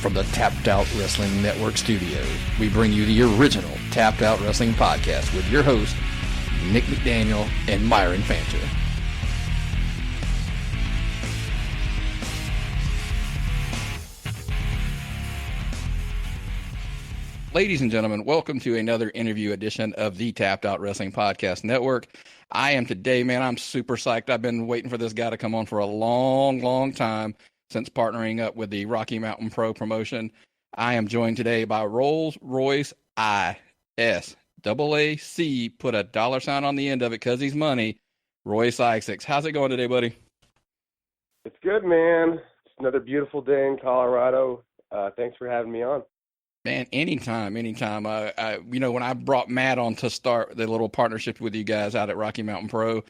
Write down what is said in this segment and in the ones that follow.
From the Tapped Out Wrestling Network studios, we bring you the original Tapped Out Wrestling podcast with your hosts, Nick McDaniel and Myron Fancher. Ladies and gentlemen, welcome to another interview edition of the Tapped Out Wrestling Podcast Network. I am today, man, I'm super psyched. I've been waiting for this guy to come on for a long time since partnering up with the Rocky Mountain Pro promotion. I am joined today by Royce Isaacs, put a dollar sign on the end of it because he's money, Royce Isaacs. How's it going today, buddy? It's good, man. It's another beautiful day in Colorado. Thanks for having me on. Man, anytime. When I brought Matt on to start the little partnership with you guys out at Rocky Mountain Pro,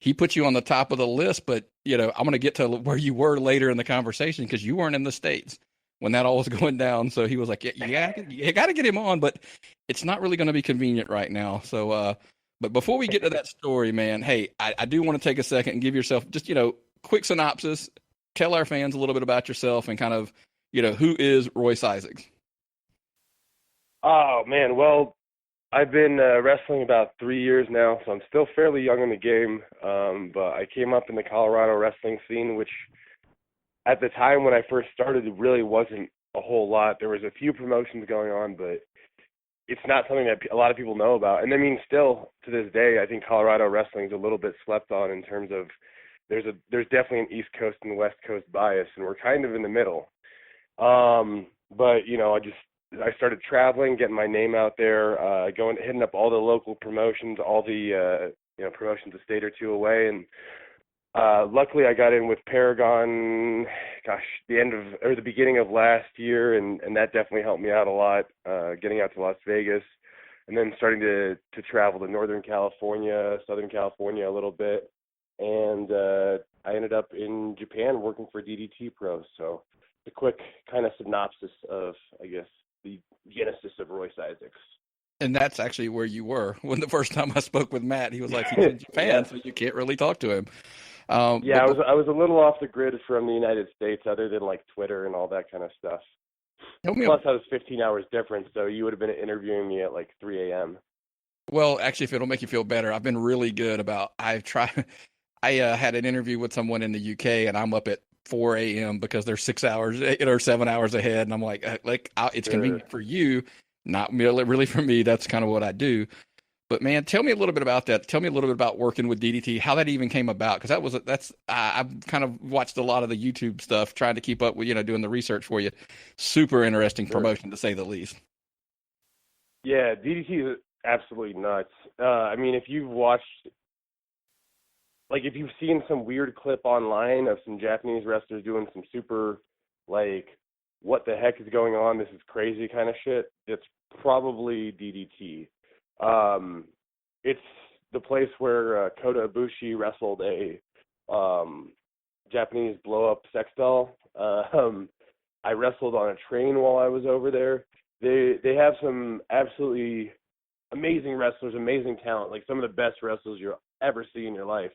he put you on the top of the list, but, I'm going to get to where you were later in the conversation because you weren't in the States when that all was going down. So he was like, you got to get him on, but it's not really going to be convenient right now. So, but before we get to that story, man, hey, I do want to take a second and give yourself just, quick synopsis, tell our fans a little bit about yourself and kind of, who is Royce Isaacs? Oh, man. Well, I've been wrestling about 3 years now, so I'm still fairly young in the game. But I came up in the Colorado wrestling scene, which at the time when I first started, it really wasn't a whole lot. There was a few promotions going on, but it's not something that a lot of people know about. And I mean, still to this day, I think Colorado wrestling is a little bit slept on in terms of there's definitely an East Coast and West Coast bias, and we're kind of in the middle. But I started traveling, getting my name out there, hitting up all the local promotions, all the promotions a state or two away, and luckily I got in with Paragon. The beginning of last year, and that definitely helped me out a lot. Getting out to Las Vegas, and then starting to travel to Northern California, Southern California a little bit, and I ended up in Japan working for DDT Pro. So a quick kind of synopsis of, I guess, the genesis of Royce Isaacs. And that's actually where you were when the first time I spoke with Matt. He was like, he's in Japan, so you can't really talk to him. I was a little off the grid from the United States, other than like Twitter and all that kind of stuff. Plus, I was 15 hours difference, so you would have been interviewing me at like 3 a.m. Well, actually, if it'll make you feel better, I've been really good about. I had an interview with someone in the UK, and I'm up at 4 a.m. because they're 6 hours or 7 hours ahead, and I'm like it's convenient for you, not really for me. That's kind of what I do. But man, tell me a little bit about that. Tell me a little bit about working with DDT, how that even came about, because I've kind of watched a lot of the YouTube stuff, trying to keep up with doing the research for you. Super interesting promotion, to say the least. Yeah, DDT is absolutely nuts. I mean, if you've seen some weird clip online of some Japanese wrestlers doing some super, what the heck is going on, this is crazy kind of shit, it's probably DDT. It's the place where Kota Ibushi wrestled a Japanese blow-up sex doll. I wrestled on a train while I was over there. They have some absolutely amazing wrestlers, amazing talent, like some of the best wrestlers you'll ever see in your life.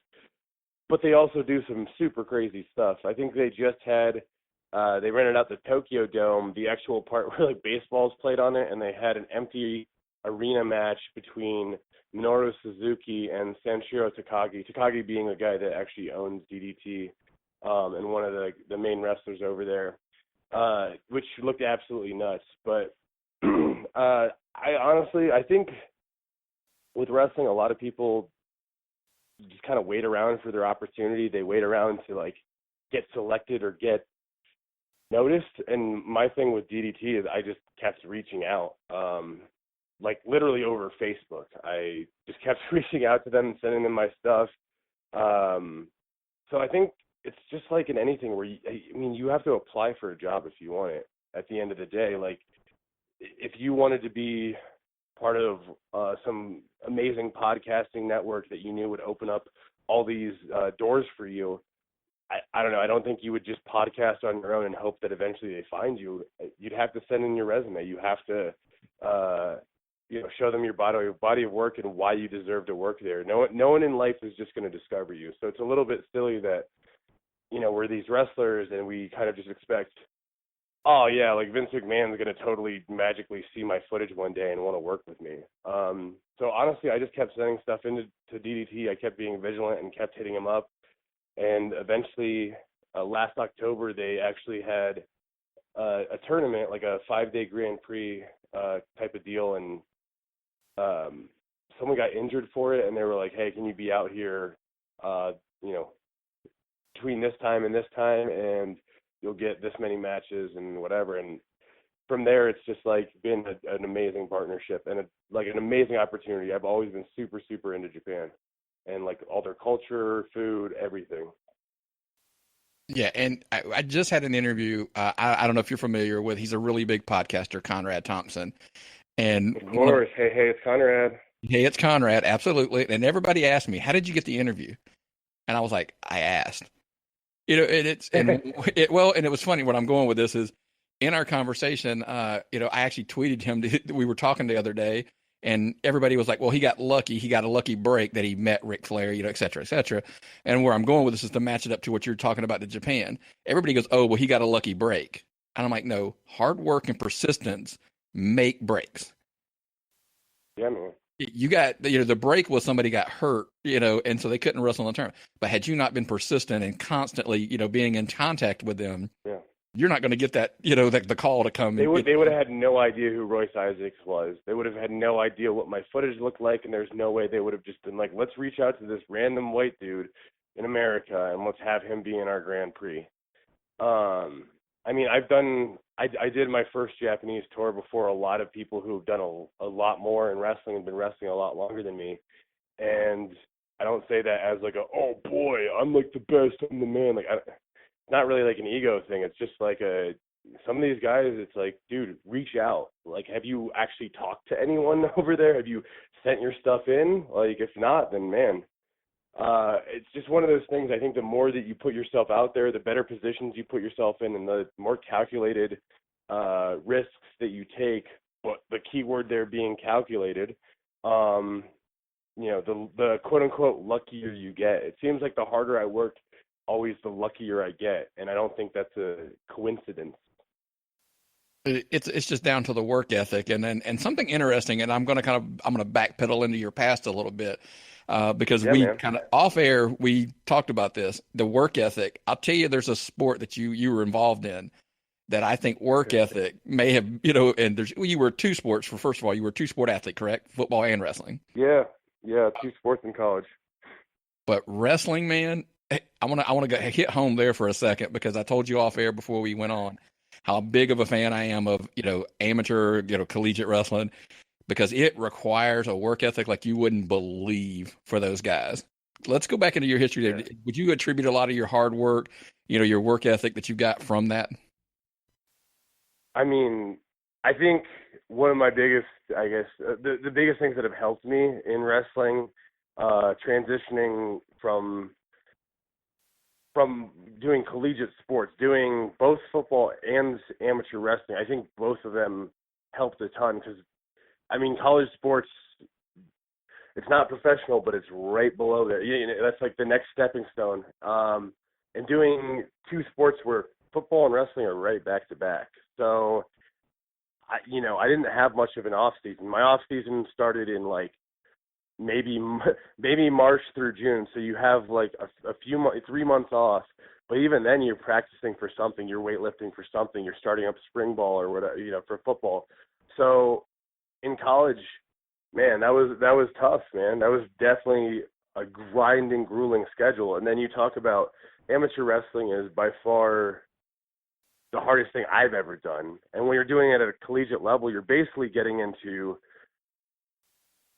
But they also do some super crazy stuff. I think they just had, they rented out the Tokyo Dome, the actual part where baseballs played on it, and they had an empty arena match between Minoru Suzuki and Sanshiro Takagi. Takagi being the guy that actually owns DDT, and one of the main wrestlers over there, which looked absolutely nuts. But I think with wrestling, a lot of people just kind of wait around for their opportunity. They wait around to get selected or get noticed. And my thing with DDT is I just kept reaching out, literally over Facebook. I just kept reaching out to them and sending them my stuff. So I think it's just like in anything where you have to apply for a job if you want it. At the end of the day, if you wanted to be part of some amazing podcasting network that you knew would open up all these doors for you, I don't know. I don't think you would just podcast on your own and hope that eventually they find you. You'd have to send in your resume. You have to, show them your body of work and why you deserve to work there. No one in life is just going to discover you. So it's a little bit silly that, we're these wrestlers and we kind of just expect Oh yeah, like Vince McMahon's gonna totally magically see my footage one day and want to work with me. So honestly, I just kept sending stuff into DDT. I kept being vigilant and kept hitting him up, and eventually, last October they actually had a tournament, like a 5-day Grand Prix type of deal, and someone got injured for it, and they were like, "Hey, can you be out here, you know, between this time and this time, and you'll get this many matches and whatever." And from there, it's just like been an amazing partnership and like an amazing opportunity. I've always been super, super into Japan and like all their culture, food, everything. Yeah, and I just had an interview. I don't know if you're familiar with. He's a really big podcaster, Conrad Thompson. And Of course. Hey, it's Conrad. hey, it's Conrad, absolutely. And everybody asked me, "How did you get the interview?" And I was like, "I asked." And and it was funny. What I'm going with this is, in our conversation, I actually tweeted him. We were talking the other day, and everybody was like, "Well, he got lucky. He got a lucky break that he met Ric Flair, et cetera, et cetera." And where I'm going with this is to match it up to what you're talking about to Japan. Everybody goes, "Oh, well, he got a lucky break," and I'm like, "No, hard work and persistence make breaks." Yeah, man. You got, the break was somebody got hurt, and so they couldn't wrestle in the tournament. But had you not been persistent and constantly, being in contact with them, Yeah. you're not going to get that, the call to come. They would have had no idea who Royce Isaacs was. They would have had no idea what my footage looked like, and there's no way they would have just been like, "Let's reach out to this random white dude in America and let's have him be in our Grand Prix." I mean, I did my first Japanese tour before a lot of people who've done a lot more in wrestling and been wrestling a lot longer than me. And I don't say that as like "oh boy, I'm like the best, I'm the man." Like, it's not really like an ego thing. It's just like some of these guys, it's like, dude, reach out. Like, have you actually talked to anyone over there? Have you sent your stuff in? Like, if not, then man, it's just one of those things. I think the more that you put yourself out there, the better positions you put yourself in, and the more calculated risks that you take. But the key word there being calculated. The quote unquote luckier you get. It seems like the harder I work, always the luckier I get, and I don't think that's a coincidence. It's just down to the work ethic, and something interesting. And I'm going to backpedal into your past a little bit, because Yeah, we man. kind of off air we talked about this, the work ethic. I'll tell you, there's a sport that you were involved in that I think work ethic may have, and you were two sports. First of all, you were a two-sport athlete, correct? Football and wrestling. Yeah, 2 sports in college. But wrestling, man, I want to hit home there for a second, because I told you off air before we went on how big of a fan I am of, amateur, collegiate wrestling, because it requires a work ethic like you wouldn't believe for those guys. Let's go back into your history there. Yeah. Would you attribute a lot of your hard work, your work ethic that you got from that? I mean, I think one of my biggest, I guess, the biggest things that have helped me in wrestling, transitioning from doing collegiate sports, doing both football and amateur wrestling. I think both of them helped a ton because, I mean, college sports, it's not professional, but it's right below there. That's like the next stepping stone. And doing two sports where football and wrestling are right back to back. So, I didn't have much of an off season. My off season started in like maybe March through June. So you have like a few 3 months off. But even then, you're practicing for something. You're weightlifting for something. You're starting up spring ball or whatever, for football. So in college, man, that was tough, man. That was definitely a grinding, grueling schedule. And then you talk about amateur wrestling is by far the hardest thing I've ever done. And when you're doing it at a collegiate level, you're basically getting into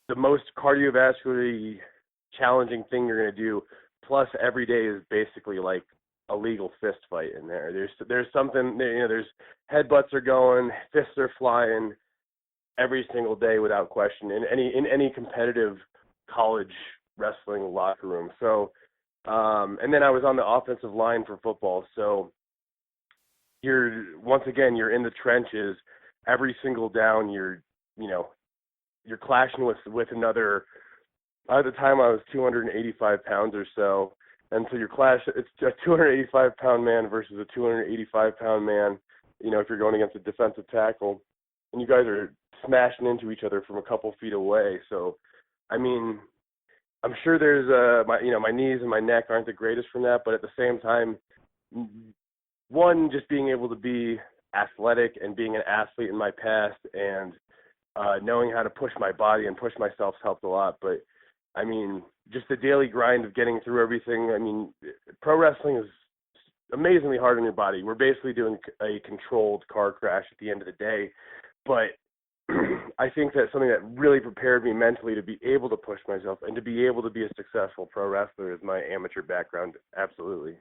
the most cardiovascularly challenging thing you're going to do. Plus, every day is basically like a legal fist fight in there. There's something, there's headbutts are going, fists are flying every single day without question in any competitive college wrestling locker room. So, and then I was on the offensive line for football. So you're in the trenches every single down. You're clashing with another. At the time I was 285 pounds or so. And so it's a 285 pound man versus a 285 pound man. if you're going against a defensive tackle, and you guys are smashing into each other from a couple feet away. So, I mean, I'm sure there's my knees and my neck aren't the greatest from that, but at the same time, one, just being able to be athletic and being an athlete in my past and knowing how to push my body and push myself helped a lot. But I mean, just the daily grind of getting through everything. I mean, pro wrestling is amazingly hard on your body. We're basically doing a controlled car crash at the end of the day. But I think that something that really prepared me mentally to be able to push myself and to be able to be a successful pro wrestler is my amateur background. Absolutely.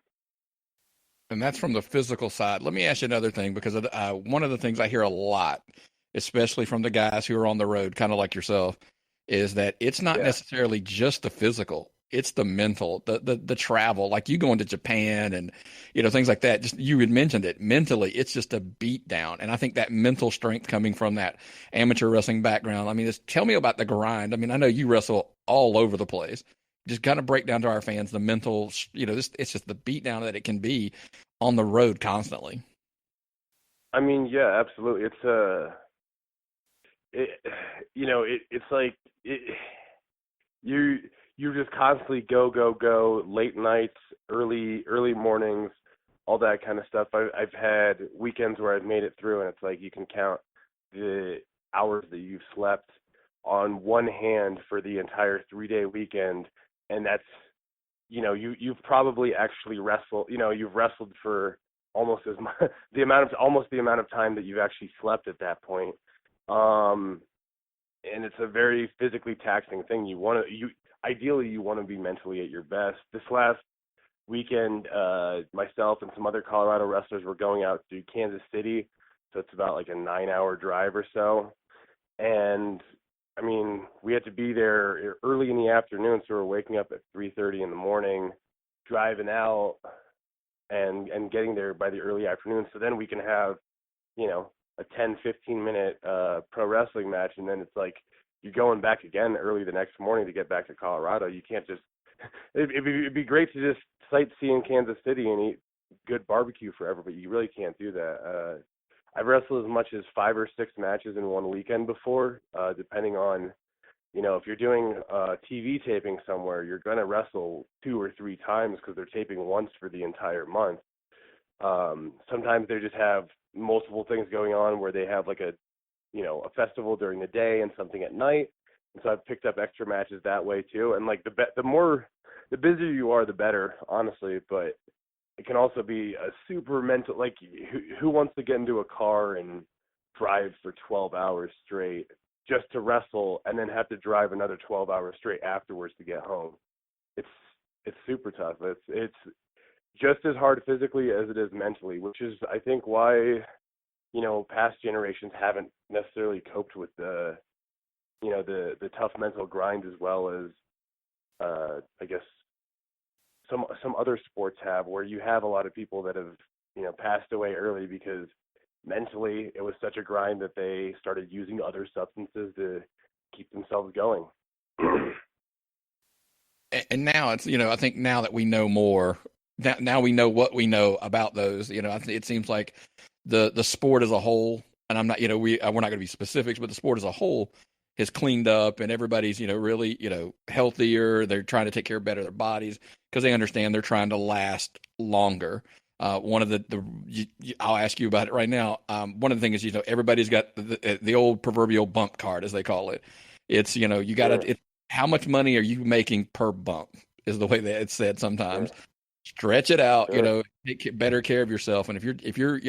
And that's from the physical side. Let me ask you another thing, because one of the things I hear a lot, especially from the guys who are on the road, kind of like yourself, is that it's not Yeah. necessarily just the physical; it's the mental, the travel. Like you going to Japan and things like that. Just you had mentioned it mentally, it's just a beat down. And I think that mental strength coming from that amateur wrestling background. I mean, tell me about the grind. I mean, I know you wrestle all over the place. Just kind of break down to our fans the mental. It's just the beat down that it can be on the road constantly. I mean, yeah, absolutely. It, it's like you you just constantly go late nights, early mornings, all that kind of stuff. I've had weekends where I've made it through, and it's like you can count the hours that you've slept on one hand for the entire 3-day weekend, and that's you've probably actually wrestled. You've wrestled for almost as much almost the amount of time that you've actually slept at that point. Um, and it's a very physically taxing thing. Ideally you want to be mentally at your best. This last weekend, myself and some other Colorado wrestlers were going out to Kansas City, so it's about like a 9-hour drive or so. And I mean, we had to be there early in the afternoon, so we're waking up at 3:30 in the morning, driving out and getting there by the early afternoon, so then we can have a 10-15 minute pro wrestling match, and then it's like you're going back again early the next morning to get back to Colorado. You can't just it'd be great to just sightsee in Kansas City and eat good barbecue forever, but you really can't do that. I've wrestled as much as 5 or 6 matches in one weekend before, depending on if you're doing TV taping somewhere, you're going to wrestle 2 or 3 times because they're taping once for the entire month. Sometimes they just have multiple things going on where they have like a festival during the day and something at night. And so I've picked up extra matches that way too. And like the busier you are, the better, honestly. But it can also be a super mental. Like who wants to get into a car and drive for 12 hours straight just to wrestle and then have to drive another 12 hours straight afterwards to get home? It's super tough. It's just as hard physically as it is mentally, which is I think why past generations haven't necessarily coped with the tough mental grind as well as I guess some other sports have, where you have a lot of people that have passed away early because mentally it was such a grind that they started using other substances to keep themselves going. And now it's I think now that we know more, now we know what we know about those. I think it seems like the sport as a whole, and I'm not we're not going to be specifics, but the sport as a whole has cleaned up, and everybody's really healthier. They're trying to take care of better their bodies because they understand they're trying to last longer. One of I'll ask you about it right now. One of the things is everybody's got the old proverbial bump card, as they call it. It's you got to. Sure. How much money are you making per bump is the way that it's said sometimes. Sure. Stretch it out, Sure. take better care of yourself. And if you're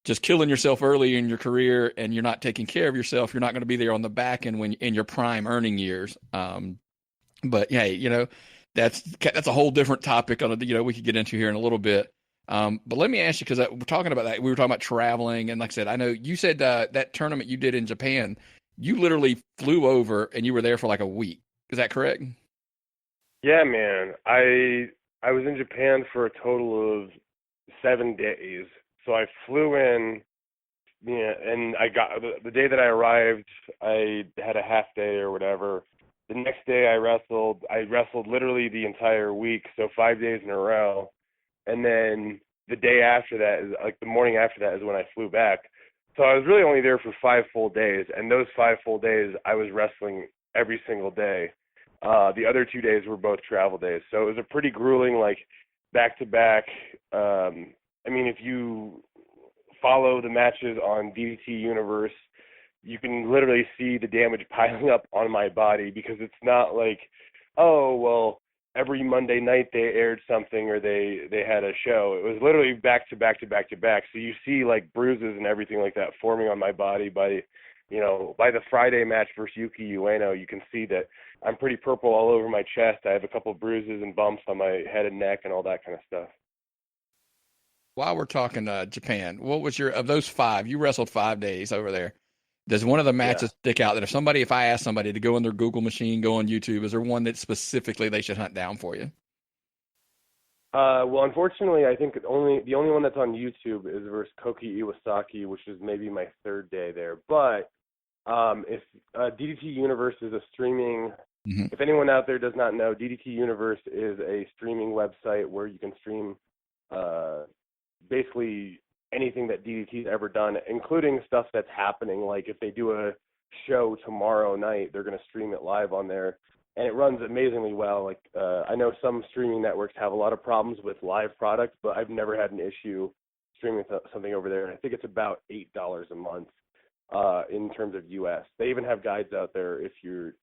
just killing yourself early in your career and you're not taking care of yourself, you're not going to be there on the back end when in your prime earning years. But yeah, that's a whole different topic on we could get into here in a little bit. But let me ask you, because we're talking about that. We were talking about traveling, and like I said, I know you said that tournament you did in Japan, you literally flew over and you were there for like a week. Is that correct? Yeah, man. I was in Japan for a total of 7 days. So I flew in, yeah, and I got the day that I arrived, I had a half day or whatever. The next day I wrestled. I wrestled literally the entire week, so 5 days in a row. And then the day after that is like the morning after that is when I flew back. So I was really only there for 5 full days, and those 5 full days I was wrestling every single day. The other 2 days were both travel days, so it was a pretty grueling, like, back to back. I mean, if you follow the matches on DDT Universe, you can literally see the damage piling up on my body, because it's not like, oh, well, every Monday night they aired something or they had a show. It was literally back to back to back to back. So you see like bruises and everything like that forming on my body by the Friday match versus Yuki Ueno. You can see that I'm pretty purple all over my chest. I have a couple of bruises and bumps on my head and neck and all that kind of stuff. While we're talking Japan, what was of those 5? You wrestled 5 days over there. Does one of the matches stick out that if I ask somebody to go in their Google machine, go on YouTube, is there one that specifically they should hunt down for you? Well, unfortunately, I think the only one that's on YouTube is versus Koki Iwasaki, which is maybe my 3rd day there. But if DDT Universe is a streaming, if anyone out there does not know, DDT Universe is a streaming website where you can stream basically anything that DDT's ever done, including stuff that's happening. Like if they do a show tomorrow night, they're going to stream it live on there, and it runs amazingly well. Like I know some streaming networks have a lot of problems with live product, but I've never had an issue streaming something over there. And I think it's about $8 a month in terms of US. They even have guides out there if your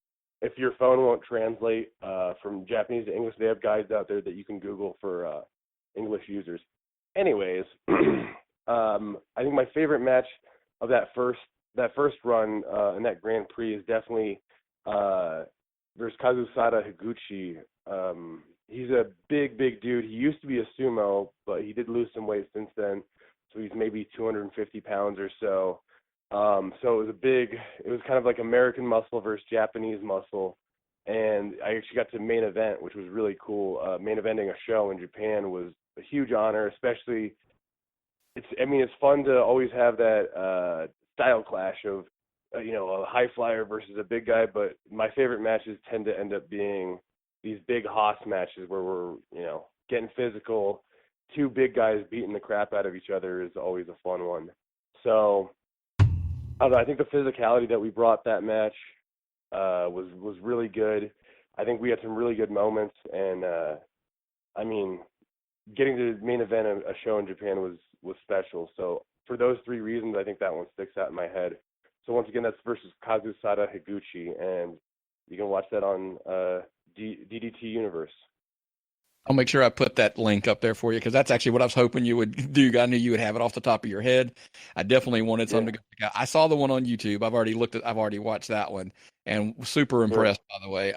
phone won't translate from Japanese to English. They have guides out there that you can Google for English users. Anyways, I think my favorite match of that first run in that Grand Prix is definitely versus Kazusada Higuchi. He's a big dude. He used to be a sumo, but he did lose some weight since then, so he's maybe 250 pounds or so. So it was kind of like American muscle versus Japanese muscle, and I actually got to main event, which was really cool. Main eventing a show in Japan was a huge honor, especially. It's fun to always have that style clash of, a high flyer versus a big guy, but my favorite matches tend to end up being these big Haas matches where we're, getting physical. 2 big guys beating the crap out of each other is always a fun one. So, I don't know, I think the physicality that we brought that match was really good. I think we had some really good moments, and, getting to main event a show in Japan was special. So for those 3 reasons, I think that one sticks out in my head. So once again, that's versus Kazusada Higuchi, and you can watch that on DDT Universe. I'll make sure I put that link up there for you, because that's actually what I was hoping you would do. I knew you would have it off the top of your head. I definitely wanted something to go. I saw the one on YouTube. I've already watched that one, and super impressed, by the way.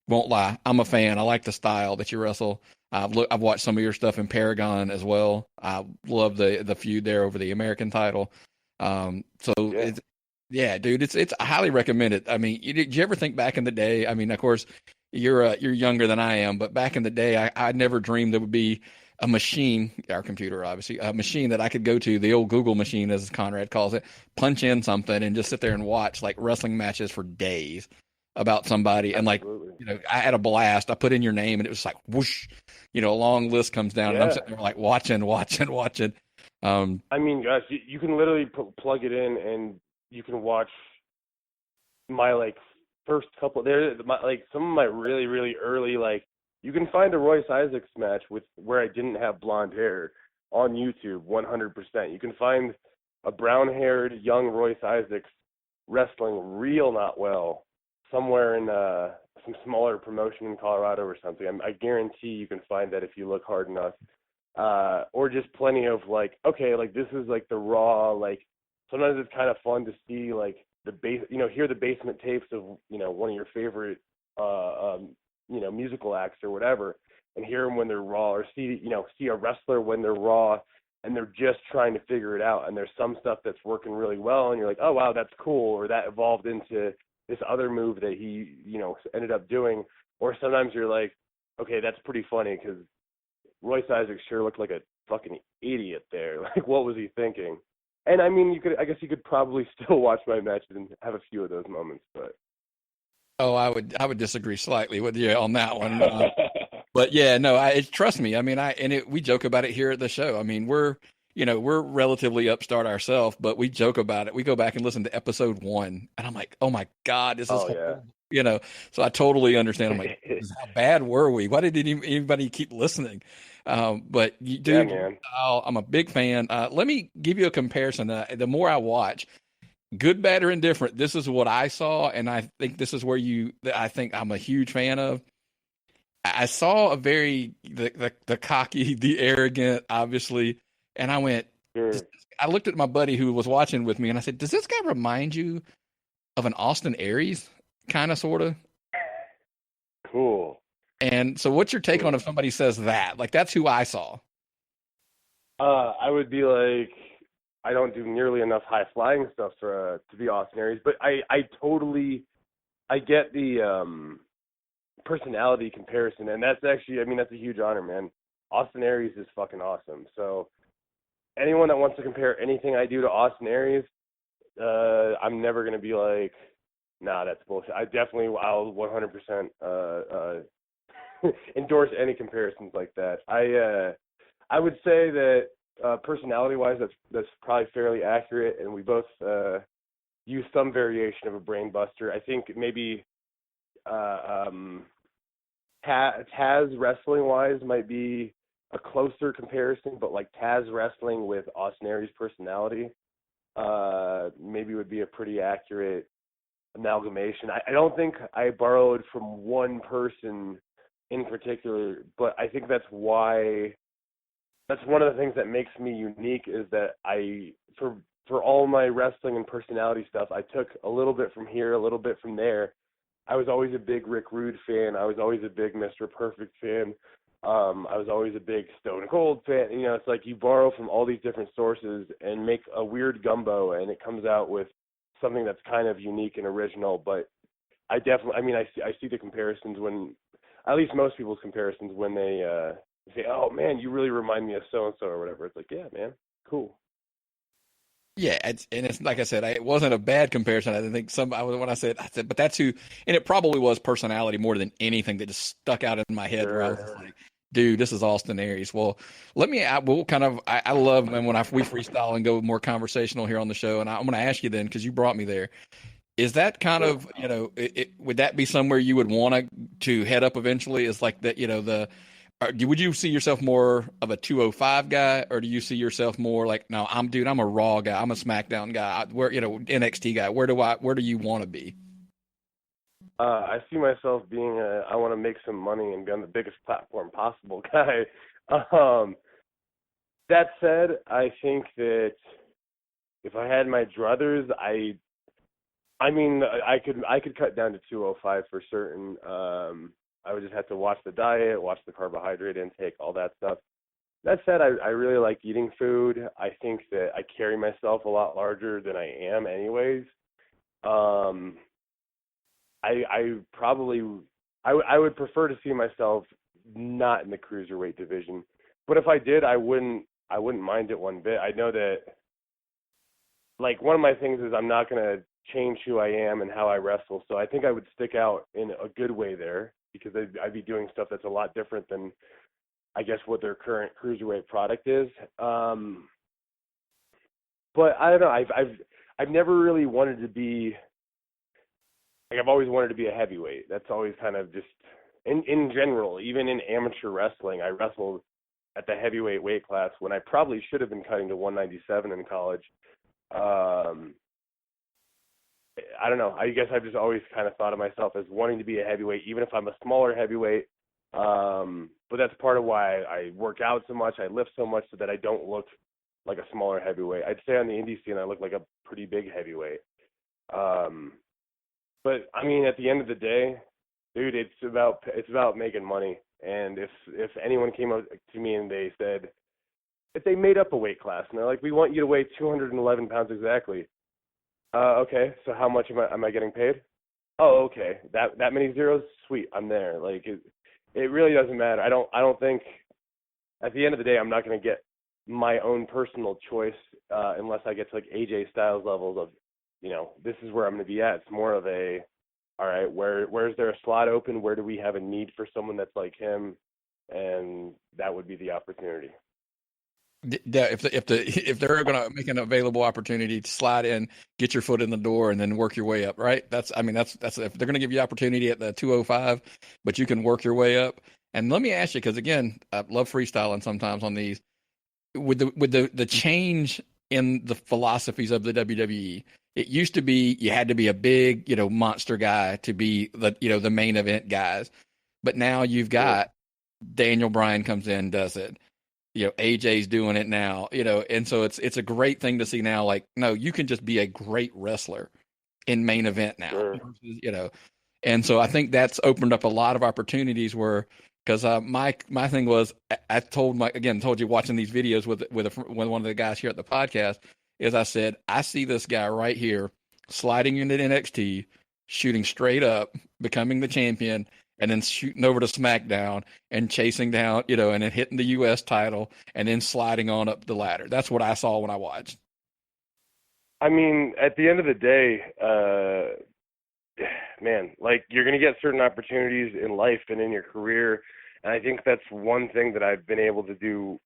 Won't lie, I'm a fan. I like the style that you wrestle. I've watched some of your stuff in Paragon as well. I love the feud there over the American title. Dude, it's I highly recommend it. I mean, did you ever think back in the day? I mean, of course, you're younger than I am, but back in the day, I never dreamed there would be a machine, our computer, obviously, a machine that I could go to, the old Google machine, as Conrad calls it, punch in something and just sit there and watch like wrestling matches for days about somebody. Absolutely. And I had a blast. I put in your name and it was like whoosh, a long list comes down and I'm sitting there like watching. Gosh, you can literally plug it in and you can watch my first couple there, some of my really, really early, you can find a Royce Isaacs match where I didn't have blonde hair on YouTube 100%. You can find a brown-haired young Royce Isaacs wrestling real not well somewhere in some smaller promotion in Colorado or something. I guarantee you can find that if you look hard enough. Or just plenty of this is the raw, sometimes it's kind of fun to see the base, hear the basement tapes of, one of your favorite, musical acts or whatever, and hear them when they're raw, or see a wrestler when they're raw and they're just trying to figure it out. And there's some stuff that's working really well and you're like, oh, wow, that's cool. Or that evolved into this other move that he, ended up doing. Or sometimes you're like, okay, that's pretty funny because Royce Isaacs sure looked like a fucking idiot there. What was he thinking? And I guess you could probably still watch my matches and have a few of those moments, but. Oh, I would disagree slightly with you on that one. But yeah, no, trust me. I mean, we joke about it here at the show. I mean, we're relatively upstart ourselves, but we joke about it. We go back and listen to episode 1, and I'm like, oh my God, this is Oh yeah. horrible. So I totally understand. I'm like, how bad were we? Why did anybody keep listening? But Yeah, dude, your man. style, I'm a big fan. Let me give you a comparison. The more I watch, good, bad, or indifferent, this is what I saw, and I think this is where I think I'm a huge fan of. I saw a the cocky, the arrogant, obviously, and I went. Sure. I looked at my buddy who was watching with me, and I said, "Does this guy remind you of an Austin Aries, kind of, sort of?" Cool. And so, what's your take on Cool. if somebody says that? Like, that's who I saw. I would be like, I don't do nearly enough high flying stuff to be Austin Aries, but I totally I get the personality comparison, and that's actually, I mean, that's a huge honor, man. Austin Aries is fucking awesome. So anyone that wants to compare anything I do to Austin Aries, I'm never gonna be like, nah, that's bullshit. I'll 100% endorse any comparisons like that. I would say that personality-wise, that's probably fairly accurate, and we both use some variation of a brain buster. I think maybe Taz wrestling-wise might be a closer comparison, but like Taz wrestling with Austin Aries' personality maybe would be a pretty accurate amalgamation. I don't think I borrowed from one person in particular, but I think that's one of the things that makes me unique is that for all my wrestling and personality stuff, I took a little bit from here, a little bit from there. I was always a big Rick Rude fan. I was always a big Mr. Perfect fan. I was always a big Stone Cold fan. It's like you borrow from all these different sources and make a weird gumbo, and it comes out with something that's kind of unique and original. But I mean, I see the comparisons at least most people's comparisons when they say, "Oh man, you really remind me of so and so" or whatever. It's like, yeah, man, cool. Yeah, it's like I said, it wasn't a bad comparison. I think when I said, but that's who, and it probably was personality more than anything that just stuck out in my head where I was Sure. just like, dude, this is Austin Aries. Well, we'll kind of, I love when we freestyle and go more conversational here on the show, and I'm going to ask you then because you brought me there. Is that kind Sure. of, would that be somewhere you would want to head up eventually? Is like that, would you see yourself more of a 205 guy, or do you see yourself more like, no, I'm a Raw guy, I'm a SmackDown guy, where NXT guy? Where do you want to be? I see myself being I want to make some money and be on the biggest platform possible guy. Um, that said, I think that if I had my druthers, I mean, I could cut down to 205 for certain. I would just have to watch the diet, watch the carbohydrate intake, all that stuff. That said, I really like eating food. I think that I carry myself a lot larger than I am, anyways. Um, I probably I would prefer to see myself not in the cruiserweight division, but if I did, I wouldn't mind it one bit. I know that like one of my things is I'm not gonna change who I am and how I wrestle, so I think I would stick out in a good way there because I'd be doing stuff that's a lot different than I guess what their current cruiserweight product is. But I don't know. I've never really wanted to be like I've always wanted to be a heavyweight. That's always kind of just in general, even in amateur wrestling, I wrestled at the heavyweight weight class when I probably should have been cutting to 197 in college. Um, I don't know. I guess I've just always kind of thought of myself as wanting to be a heavyweight, even if I'm a smaller heavyweight. But that's part of why I work out so much. I lift so much so that I don't look like a smaller heavyweight. I'd say on the indie scene, I look like a pretty big heavyweight. Um, but I mean, at the end of the day, dude, it's about making money. And if anyone came up to me and they said if they made up a weight class and they're like, we want you to weigh 211 pounds exactly. Okay, so how much am I getting paid? Oh, okay, that many zeros, sweet, I'm there. Like it really doesn't matter. I don't think at the end of the day I'm not going to get my own personal choice unless I get to like AJ Styles levels of, this is where I'm going to be at. It's more of a, all right, where's there a slot open? Where do we have a need for someone that's like him? and that would be the opportunity. Yeah, if they're going to make an available opportunity to slide in, get your foot in the door, and then work your way up, right? That's if they're going to give you opportunity at the 205, but you can work your way up. And let me ask you, because again, I love freestyling sometimes on these. With the change in the philosophies of the WWE, it used to be you had to be a big, monster guy to be the main event guys, but now you've Sure. got Daniel Bryan comes in, does it. AJ's doing it now, and so it's a great thing to see now. Like, no, you can just be a great wrestler in main event now, Sure. and so I think that's opened up a lot of opportunities where, because my thing was, I told you watching these videos with one of the guys here at the podcast, is I said, I see this guy right here sliding into NXT, shooting straight up, becoming the champion, and then shooting over to SmackDown and chasing down, and then hitting the US title and then sliding on up the ladder. That's what I saw when I watched. I mean, at the end of the day, man, like, you're going to get certain opportunities in life and in your career, and I think that's one thing that I've been able to do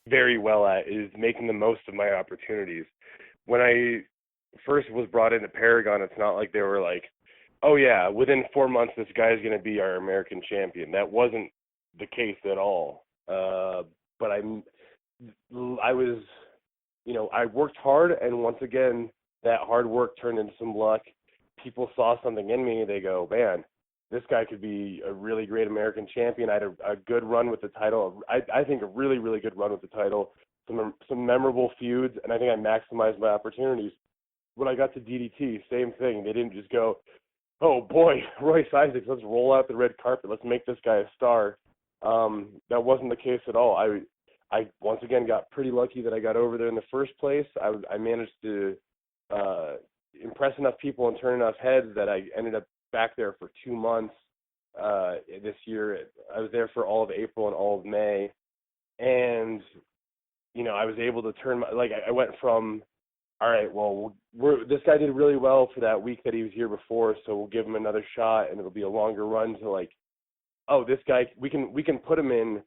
very well at, is making the most of my opportunities. When I first was brought into Paragon, it's not like they were like, oh yeah, within 4 months this guy's going to be our American champion. That wasn't the case at all. But I was, I worked hard, and once again, that hard work turned into some luck. People saw something in me. They go, man, this guy could be a really great American champion. I had a good run with the title. I think a really, really good run with the title. Some memorable feuds, and I think I maximized my opportunities. When I got to DDT, same thing. They didn't just go, oh boy, Royce Isaacs, let's roll out the red carpet. Let's make this guy a star. That wasn't the case at all. I once again got pretty lucky that I got over there in the first place. I managed to impress enough people and turn enough heads that I ended up back there for 2 months this year. I was there for all of April and all of May, and I was able to turn I went from, all right, well, this guy did really well for that week that he was here before, so we'll give him another shot, and it'll be a longer run, to like, oh, this guy, we can put him in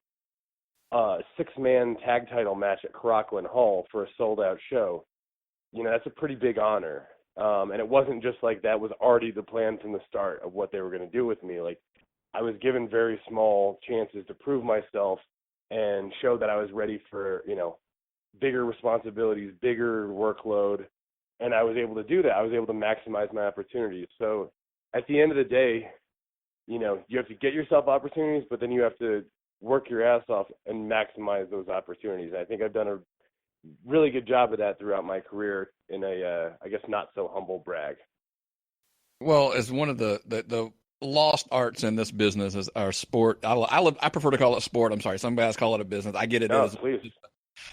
a 6-man tag title match at Caraquan Hall for a sold-out show. That's a pretty big honor. And it wasn't just like that was already the plan from the start of what they were going to do with me. Like, I was given very small chances to prove myself and show that I was ready for, bigger responsibilities, bigger workload, and I was able to do that. I was able to maximize my opportunities. So at the end of the day, you have to get yourself opportunities, but then you have to work your ass off and maximize those opportunities. I think I've done a really good job of that throughout my career in a, I guess, not so humble brag. Well, as one of the lost arts in this business is our sport. I prefer to call it sport. I'm sorry, some guys call it a business. I get it. No, As please.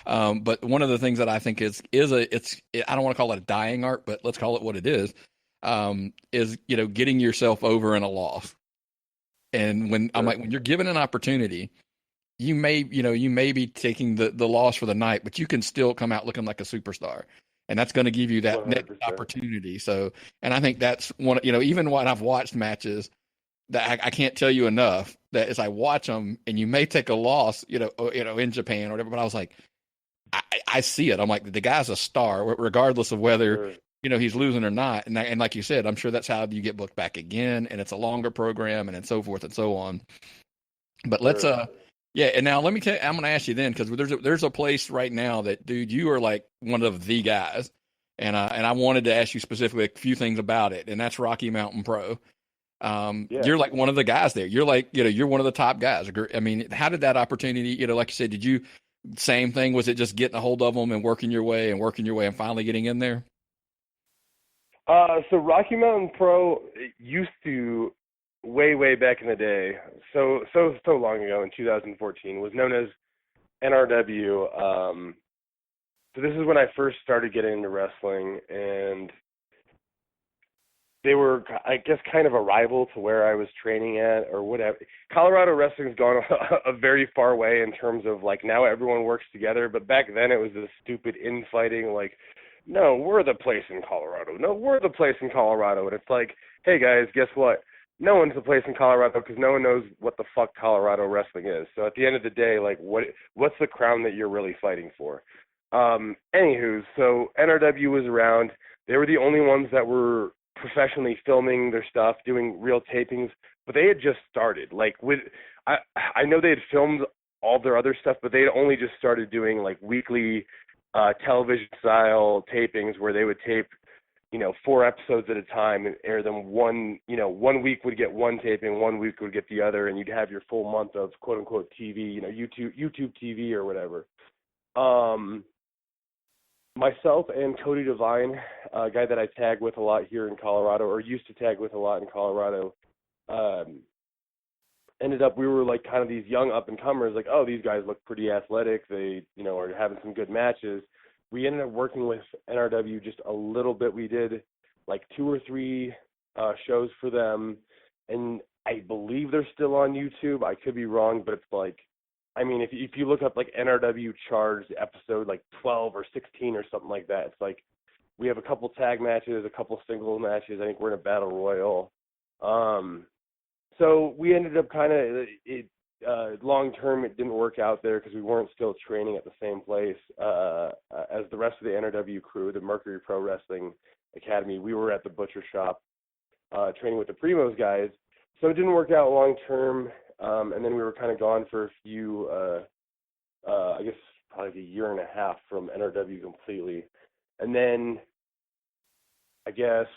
But one of the things that I think I don't want to call it a dying art, but let's call it what it is getting yourself over in a loss. And when I'm Sure. like, when you're given an opportunity, you may be taking the loss for the night, but you can still come out looking like a superstar. And that's going to give you that next 100%. opportunity. So, and I think that's one, even when I've watched matches that I can't tell you enough, that as I watch them, and you may take a loss, in Japan or whatever, but I was like, I see it. I'm like, the guy's a star, regardless of whether, Sure. he's losing or not. And like you said, I'm sure that's how you get booked back again. And it's a longer program and so forth and so on. But let's, Sure. yeah. And now let me tell you, I'm going to ask you then, because there's a place right now that, dude, you are like one of the guys. And I wanted to ask you specifically a few things about it. And that's Rocky Mountain Pro. Yeah. You're like one of the guys there. You're like, you're one of the top guys. I mean, how did that opportunity, like you said, same thing? Was it just getting a hold of them and working your way and finally getting in there? So Rocky Mountain Pro used to, way back in the day, so long ago in 2014, was known as NRW. So this is when I first started getting into wrestling, and they were, I guess, kind of a rival to where I was training at or whatever. Colorado wrestling's gone a very far way in terms of, like, now everyone works together, but back then it was this stupid infighting, like, no, we're the place in Colorado. No, we're the place in Colorado. And it's like, hey guys, guess what? no one's the place in Colorado because no one knows what the fuck Colorado wrestling is. So at the end of the day, like, what's the crown that you're really fighting for? Anywho, so NRW was around. They were the only ones that were professionally filming their stuff, doing real tapings, but they had just started. Like, I know they had filmed all their other stuff, but they had only just started doing like weekly television style tapings where they would tape 4 episodes at a time and air them one week would get one taping, one week would get the other, and you'd have your full month of quote unquote TV, YouTube TV or whatever. Myself and Cody Devine, a guy that I tag with a lot here in Colorado, or used to tag with a lot in Colorado, we were like kind of these young up and comers, like, oh, these guys look pretty athletic, they are having some good matches. We ended up working with NRW just a little bit. We did like 2 or 3 shows for them, and I believe they're still on YouTube. I could be wrong, but it's like, I mean, if you look up like NRW Charged episode like 12 or 16 or something like that, it's like we have a couple tag matches, a couple single matches. I think we're in a battle royal. So we ended up kind of long term, it didn't work out there because we weren't still training at the same place as the rest of the NRW crew, the Mercury Pro Wrestling Academy. We were at the Butcher Shop training with the Primos guys. So it didn't work out long term, and then we were kind of gone for a few, I guess probably a year and a half from NRW completely. And then I guess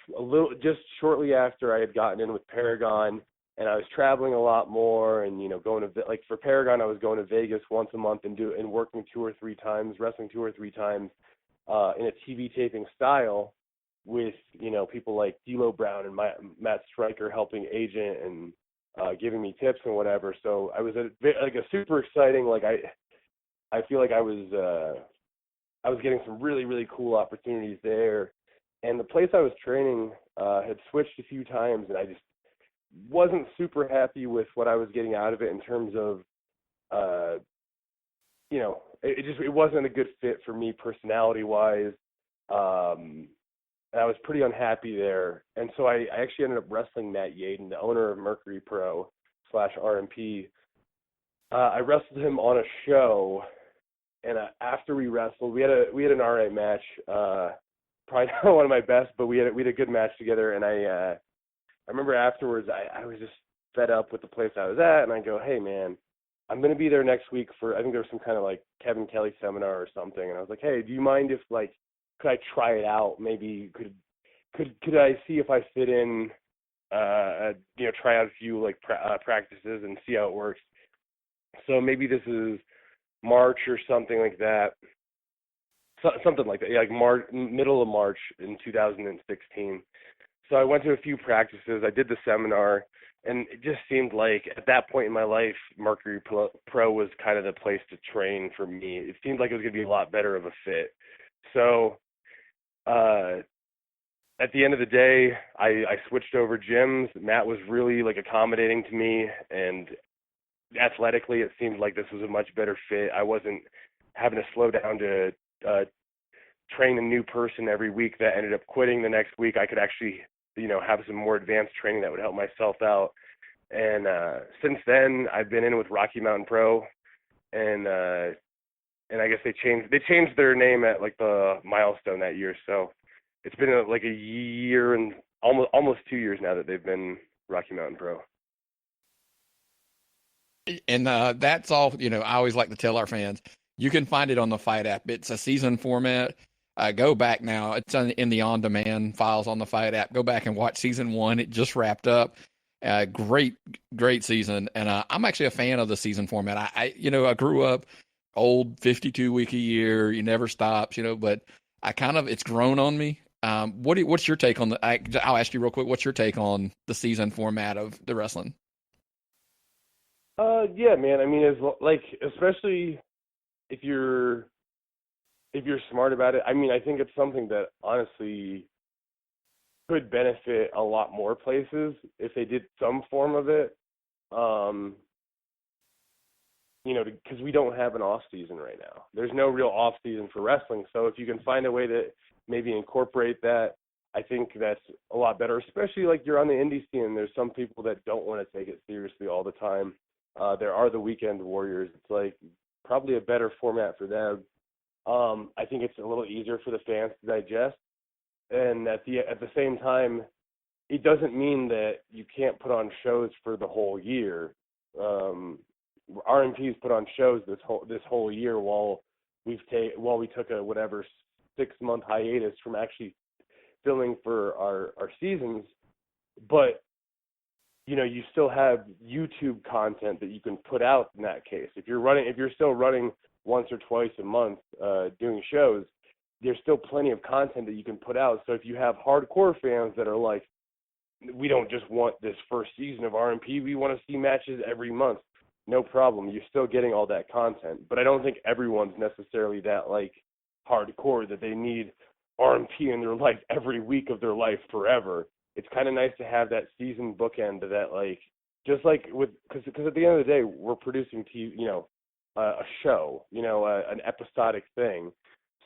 just shortly after I had gotten in with Paragon, and I was traveling a lot more, and going to, like, for Paragon, I was going to Vegas once a month and working 2 or 3 times, wrestling 2 or 3 times in a TV taping style with people like D'Lo Brown and Matt Stryker helping agent and giving me tips and whatever. So I was a super exciting, like, I feel like I was getting some really, really cool opportunities there, and the place I was training had switched a few times, and I just wasn't super happy with what I was getting out of it in terms of, it wasn't a good fit for me personality-wise, and I was pretty unhappy there. And so I actually ended up wrestling Matt Yaden, the owner of Mercury Pro / RMP. I wrestled him on a show, and after we wrestled, we had an alright match. Probably not one of my best, but we had a good match together, and I remember afterwards, I was just fed up with the place I was at, and I go, hey, man, I'm going to be there next week for, I think there was some kind of, like, Kevin Kelly seminar or something, and I was like, hey, do you mind if, like, could I try it out? Maybe could I see if I fit in, try out a few, like, practices and see how it works. So maybe this is March or something like that. Something like that, yeah, like middle of March in 2016. So I went to a few practices. I did the seminar, and it just seemed like at that point in my life, Mercury Pro was kind of the place to train for me. It seemed like it was going to be a lot better of a fit. So at the end of the day, I switched over gyms. Matt was really, like, accommodating to me, and athletically, it seemed like this was a much better fit. I wasn't having to slow down to train a new person every week that ended up quitting the next week. I could actually have some more advanced training that would help myself out. And since then, I've been in with Rocky Mountain Pro, and I guess they changed their name at, like, the Milestone that year. So it's been like a year and almost 2 years now that they've been Rocky Mountain Pro. And that's all. I always like to tell our fans, you can find it on the Fight app. It's a season format. Go back now. It's in the on-demand files on the Fight app. Go back and watch season 1. It just wrapped up. Great season. And I'm actually a fan of the season format. I grew up old 52 week a year. You never stops, but it's grown on me. What's your take on I'll ask you real quick. What's your take on the season format of the wrestling? Yeah, man. I mean, it's like, especially if you're smart about it. I mean, I think it's something that honestly could benefit a lot more places if they did some form of it. Because we don't have an off season right now. There's no real off season for wrestling. So if you can find a way to maybe incorporate that, I think that's a lot better, especially like you're on the indie scene. And there's some people that don't want to take it seriously all the time. There are the weekend warriors. It's like probably a better format for them. I think it's a little easier for the fans to digest, and at the same time, it doesn't mean that you can't put on shows for the whole year. RMP's put on shows this whole year while we took a whatever 6-month hiatus from actually filming for our seasons, but you still have YouTube content that you can put out in that case. If you're still running once or twice a month doing shows, there's still plenty of content that you can put out. So if you have hardcore fans that are like, we don't just want this first season of RMP, we want to see matches every month, no problem. You're still getting all that content. But I don't think everyone's necessarily that like hardcore that they need RMP in their life every week of their life forever. It's kind of nice to have that season bookend that like, just like because at the end of the day, we're producing a show, an episodic thing.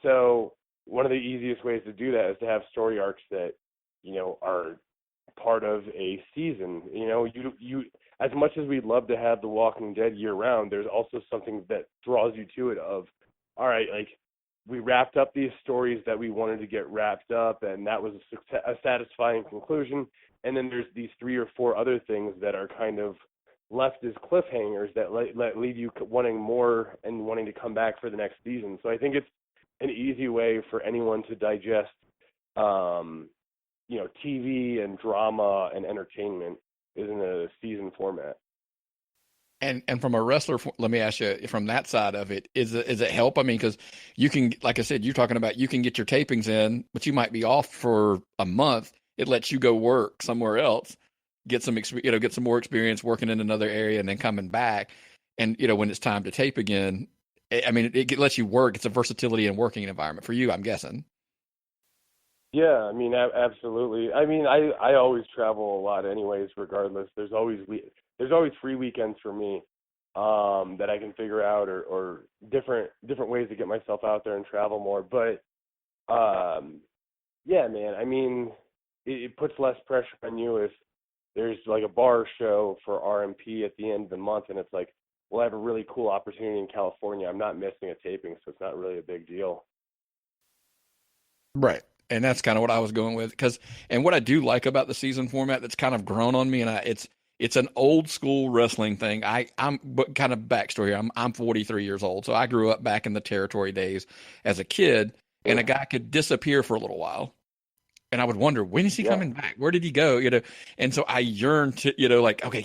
So one of the easiest ways to do that is to have story arcs that, are part of a season. You as much as we'd love to have The Walking Dead year round, there's also something that draws you to it of, all right, like we wrapped up these stories that we wanted to get wrapped up, and that was a satisfying conclusion. And then there's these 3 or 4 other things that are kind of left as cliffhangers that leave you wanting more and wanting to come back for the next season. So I think it's an easy way for anyone to digest, TV and drama and entertainment is in a season format. And from a wrestler, let me ask you from that side of it, is it help? I mean, because you can, like I said, you're talking about you can get your tapings in, but you might be off for a month. It lets you go work somewhere else, get some get some more experience working in another area, and then coming back. And when it's time to tape again, I mean, it lets you work. It's a versatility and working environment for you, I'm guessing. Yeah, I mean, absolutely. I mean, I always travel a lot, anyways. Regardless, there's always free weekends for me that I can figure out, or different ways to get myself out there and travel more. But yeah, man. I mean, it puts less pressure on you if there's like a bar show for RMP at the end of the month, and it's like, well, I have a really cool opportunity in California. I'm not missing a taping, so it's not really a big deal. Right. And that's kind of what I was going with, and what I do like about the season format that's kind of grown on me, and it's an old school wrestling thing. But kind of backstory. I'm 43 years old, so I grew up back in the territory days as a kid, and a guy could disappear for a little while, and I would wonder, when is he coming back? Where did he go? And so I yearn to, like, okay,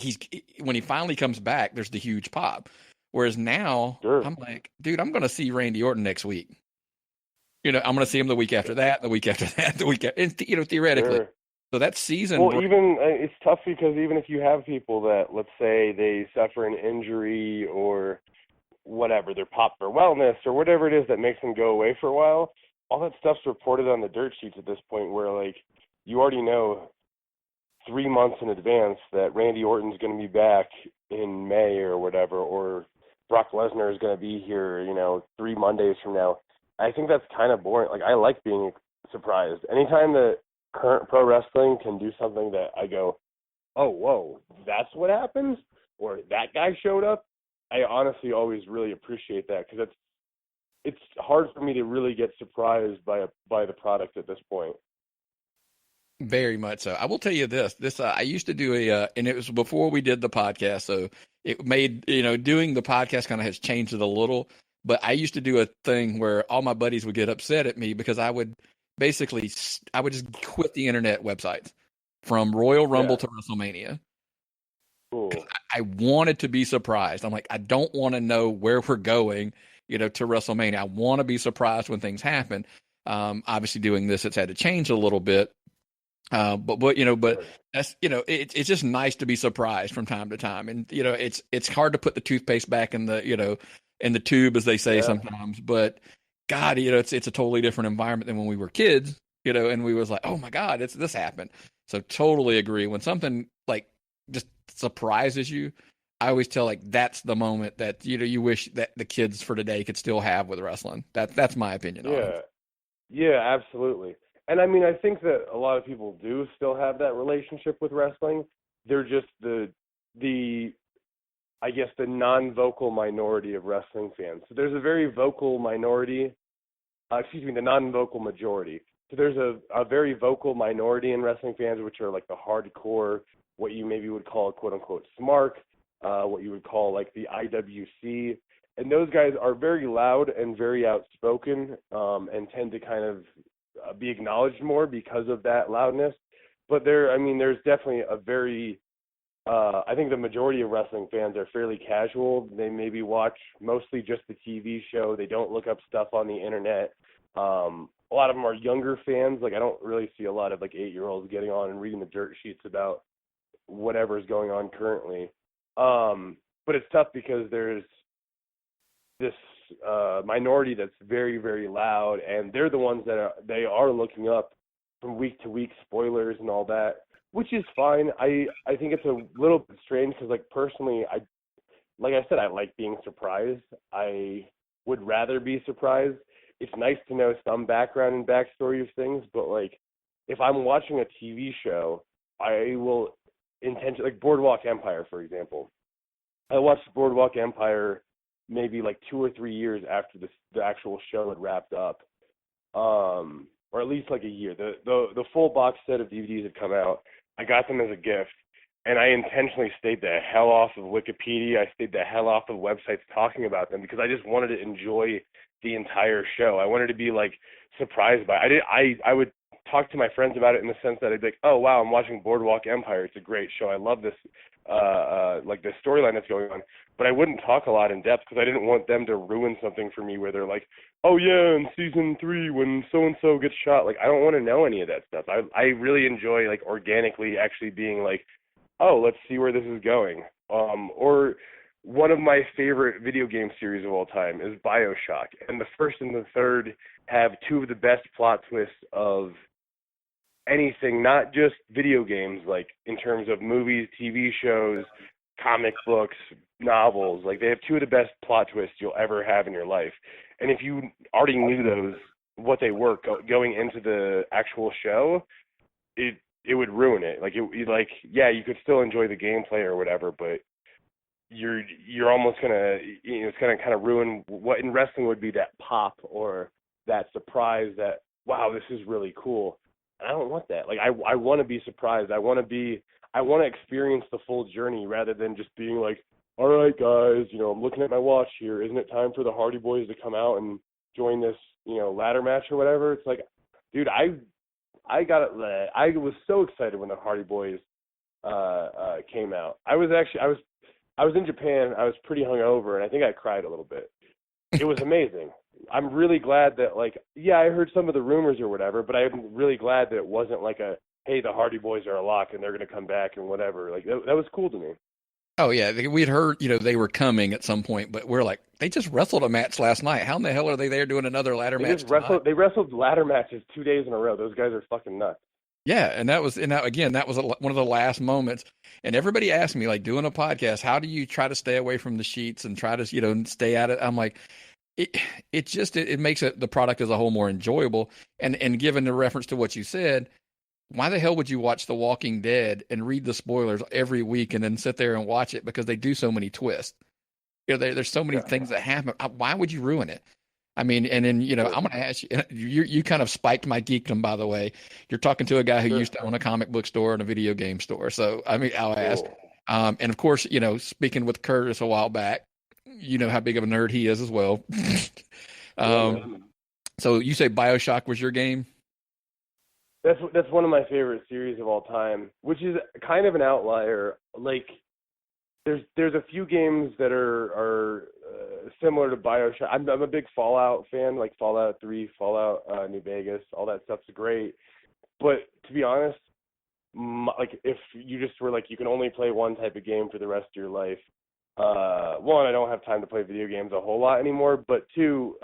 when he finally comes back, there's the huge pop. Whereas now I'm like, dude, I'm going to see Randy Orton next week. I'm going to see him the week after that, the week after that, the week after, and theoretically. Sure. So that season. Well, even it's tough because even if you have people that, let's say, they suffer an injury or whatever, they're popped for wellness or whatever it is that makes them go away for a while, all that stuff's reported on the dirt sheets at this point, where like you already know 3 months in advance that Randy Orton's going to be back in May or whatever, or Brock Lesnar is going to be here, 3 Mondays from now. I think that's kind of boring. Like, I like being surprised. Anytime that current pro wrestling can do something that I go, oh, whoa, that's what happens? Or that guy showed up? I honestly always really appreciate that, because it's hard for me to really get surprised by the product at this point. Very much so. I will tell you this. I used to do and it was before we did the podcast, so it made, doing the podcast kind of has changed it a little. But I used to do a thing where all my buddies would get upset at me because I would just quit the internet websites from Royal Rumble to WrestleMania. Cool. I wanted to be surprised. I'm like, I don't want to know where we're going, to WrestleMania. I want to be surprised when things happen. Obviously, doing this, it's had to change a little bit. But that's, it's just nice to be surprised from time to time. And, it's hard to put the toothpaste back in the, in the tube, as they say sometimes, but God, it's a totally different environment than when we were kids, and we was like, oh my God, this happened. So totally agree. When something like just surprises you, I always tell, like, that's the moment that, you wish that the kids for today could still have with wrestling. That's my opinion on it. Yeah, absolutely. And I mean, I think that a lot of people do still have that relationship with wrestling. They're just the I guess the non-vocal minority of wrestling fans. So there's a very vocal minority, the non-vocal majority. So there's a very vocal minority in wrestling fans, which are like the hardcore, what you maybe would call quote unquote smart, what you would call like the IWC. And those guys are very loud and very outspoken, and tend to kind of be acknowledged more because of that loudness. But there's definitely a very I think the majority of wrestling fans are fairly casual. They maybe watch mostly just the TV show. They don't look up stuff on the internet. A lot of them are younger fans. Like I don't really see a lot of like 8-year-olds getting on and reading the dirt sheets about whatever's going on currently. But it's tough because there's this minority that's very, very loud, and they're the ones that they are looking up from week to week spoilers and all that, which is fine. I think it's a little bit strange because, like, personally, like I said, I like being surprised. I would rather be surprised. It's nice to know some background and backstory of things, but, like, if I'm watching a TV show, I will intentionally, like Boardwalk Empire, for example. I watched Boardwalk Empire maybe like 2 or 3 years after the actual show had wrapped up, or at least like a year. The full box set of DVDs had come out. I got them as a gift, and I intentionally stayed the hell off of Wikipedia. I stayed the hell off of websites talking about them because I just wanted to enjoy the entire show. I wanted to be like surprised by it. I would talk to my friends about it in the sense that I'd be like, oh wow, I'm watching Boardwalk Empire. It's a great show. I love this like the storyline that's going on. But I wouldn't talk a lot in depth because I didn't want them to ruin something for me where they're like, oh yeah, in season 3 when so and so gets shot. Like I don't want to know any of that stuff. I really enjoy like organically actually being like, oh, let's see where this is going. Or one of my favorite video game series of all time is BioShock, and the first and the third have two of the best plot twists of anything, not just video games, like in terms of movies, TV shows, comic books, novels. Like they have two of the best plot twists you'll ever have in your life. And if you already knew those, what they were going into the actual show, it would ruin it. Like you could still enjoy the gameplay or whatever, but you're almost gonna, it's gonna kind of ruin what in wrestling would be that pop or that surprise that, wow, this is really cool. And I don't want that. Like I want to be surprised. I want to experience the full journey rather than just being like, all right, guys, I'm looking at my watch here. Isn't it time for the Hardy Boys to come out and join this, ladder match or whatever? It's like, dude, I was so excited when the Hardy Boys came out. I was in Japan. I was pretty hungover, and I think I cried a little bit. It was amazing. I'm really glad that, like, yeah, I heard some of the rumors or whatever, but I'm really glad that it wasn't like a, hey, the Hardy Boys are a lock and they're going to come back and whatever. Like, that was cool to me. Oh yeah, we'd heard, they were coming at some point, but we're like, they just wrestled a match last night. How in the hell are they there doing another ladder match tonight? They wrestled ladder matches 2 days in a row. Those guys are fucking nuts. Yeah, and that was one of the last moments. And everybody asked me, like, doing a podcast, how do you try to stay away from the sheets and try to, stay at it? I'm like, it makes the product as a whole more enjoyable. And given the reference to what you said, why the hell would you watch The Walking Dead and read the spoilers every week and then sit there and watch it because they do so many twists? There's so many things that happen. Why would you ruin it? I mean, and then, I'm going to ask you, you kind of spiked my geekdom, by the way. You're talking to a guy who used to own a comic book store and a video game store. So, I mean, I'll ask. And of course, speaking with Curtis a while back, how big of a nerd he is as well. So you say BioShock was your game? That's one of my favorite series of all time, which is kind of an outlier. Like, there's a few games that are similar to BioShock. I'm a big Fallout fan, like Fallout 3, Fallout New Vegas, all that stuff's great. But to be honest, like if you just were like you can only play one type of game for the rest of your life, one, I don't have time to play video games a whole lot anymore. But two,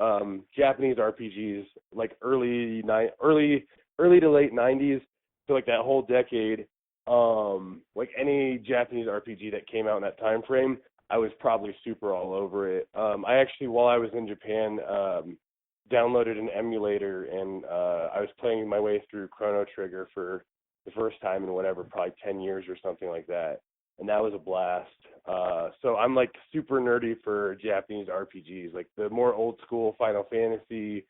Japanese RPGs, like early to late 90s, so like that whole decade, like any Japanese RPG that came out in that time frame, I was probably super all over it. I actually, while I was in Japan, downloaded an emulator, and I was playing my way through Chrono Trigger for the first time in whatever, probably 10 years or something like that. And that was a blast. So I'm like super nerdy for Japanese RPGs, like the more old school Final Fantasy,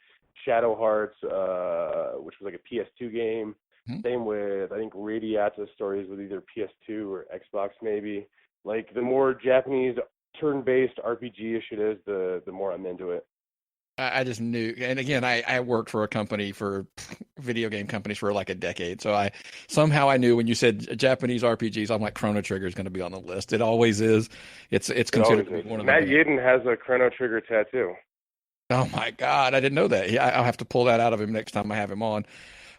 Shadow Hearts, which was like a PS2 game. Mhm. Same with, I think, Radiata Stories with either PS2 or Xbox maybe. Like the more Japanese turn-based RPG-ish it is, the more I'm into it. I just knew, and again, I worked for a company for video game companies for like a decade. So I knew when you said Japanese RPGs, I'm like Chrono Trigger is going to be on the list. It always is. It's It considered always to be is. one of the Matt best. Yaden has a Chrono Trigger tattoo. Oh my God, I didn't know that. Yeah, I'll have to pull that out of him next time I have him on.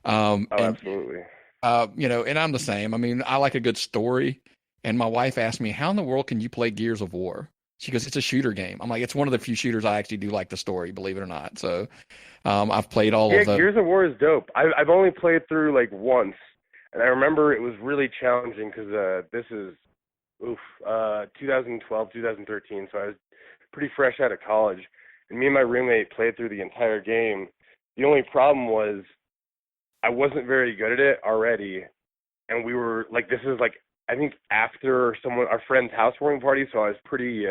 Oh, And absolutely. and I'm the same. I mean, I like a good story. And my wife asked me, "How in the world can you play Gears of War?" She goes, "It's a shooter game." I'm like, "It's one of the few shooters I actually do like the story, believe it or not." So, I've played all Yeah, of the. Gears of War is dope. I've only played through like once, and I remember it was really challenging because this is 2012, 2013, so I was pretty fresh out of college, and me and my roommate played through the entire game. The only problem was I wasn't very good at it already, and we were like, this is like I think after our friend's housewarming party, so I was pretty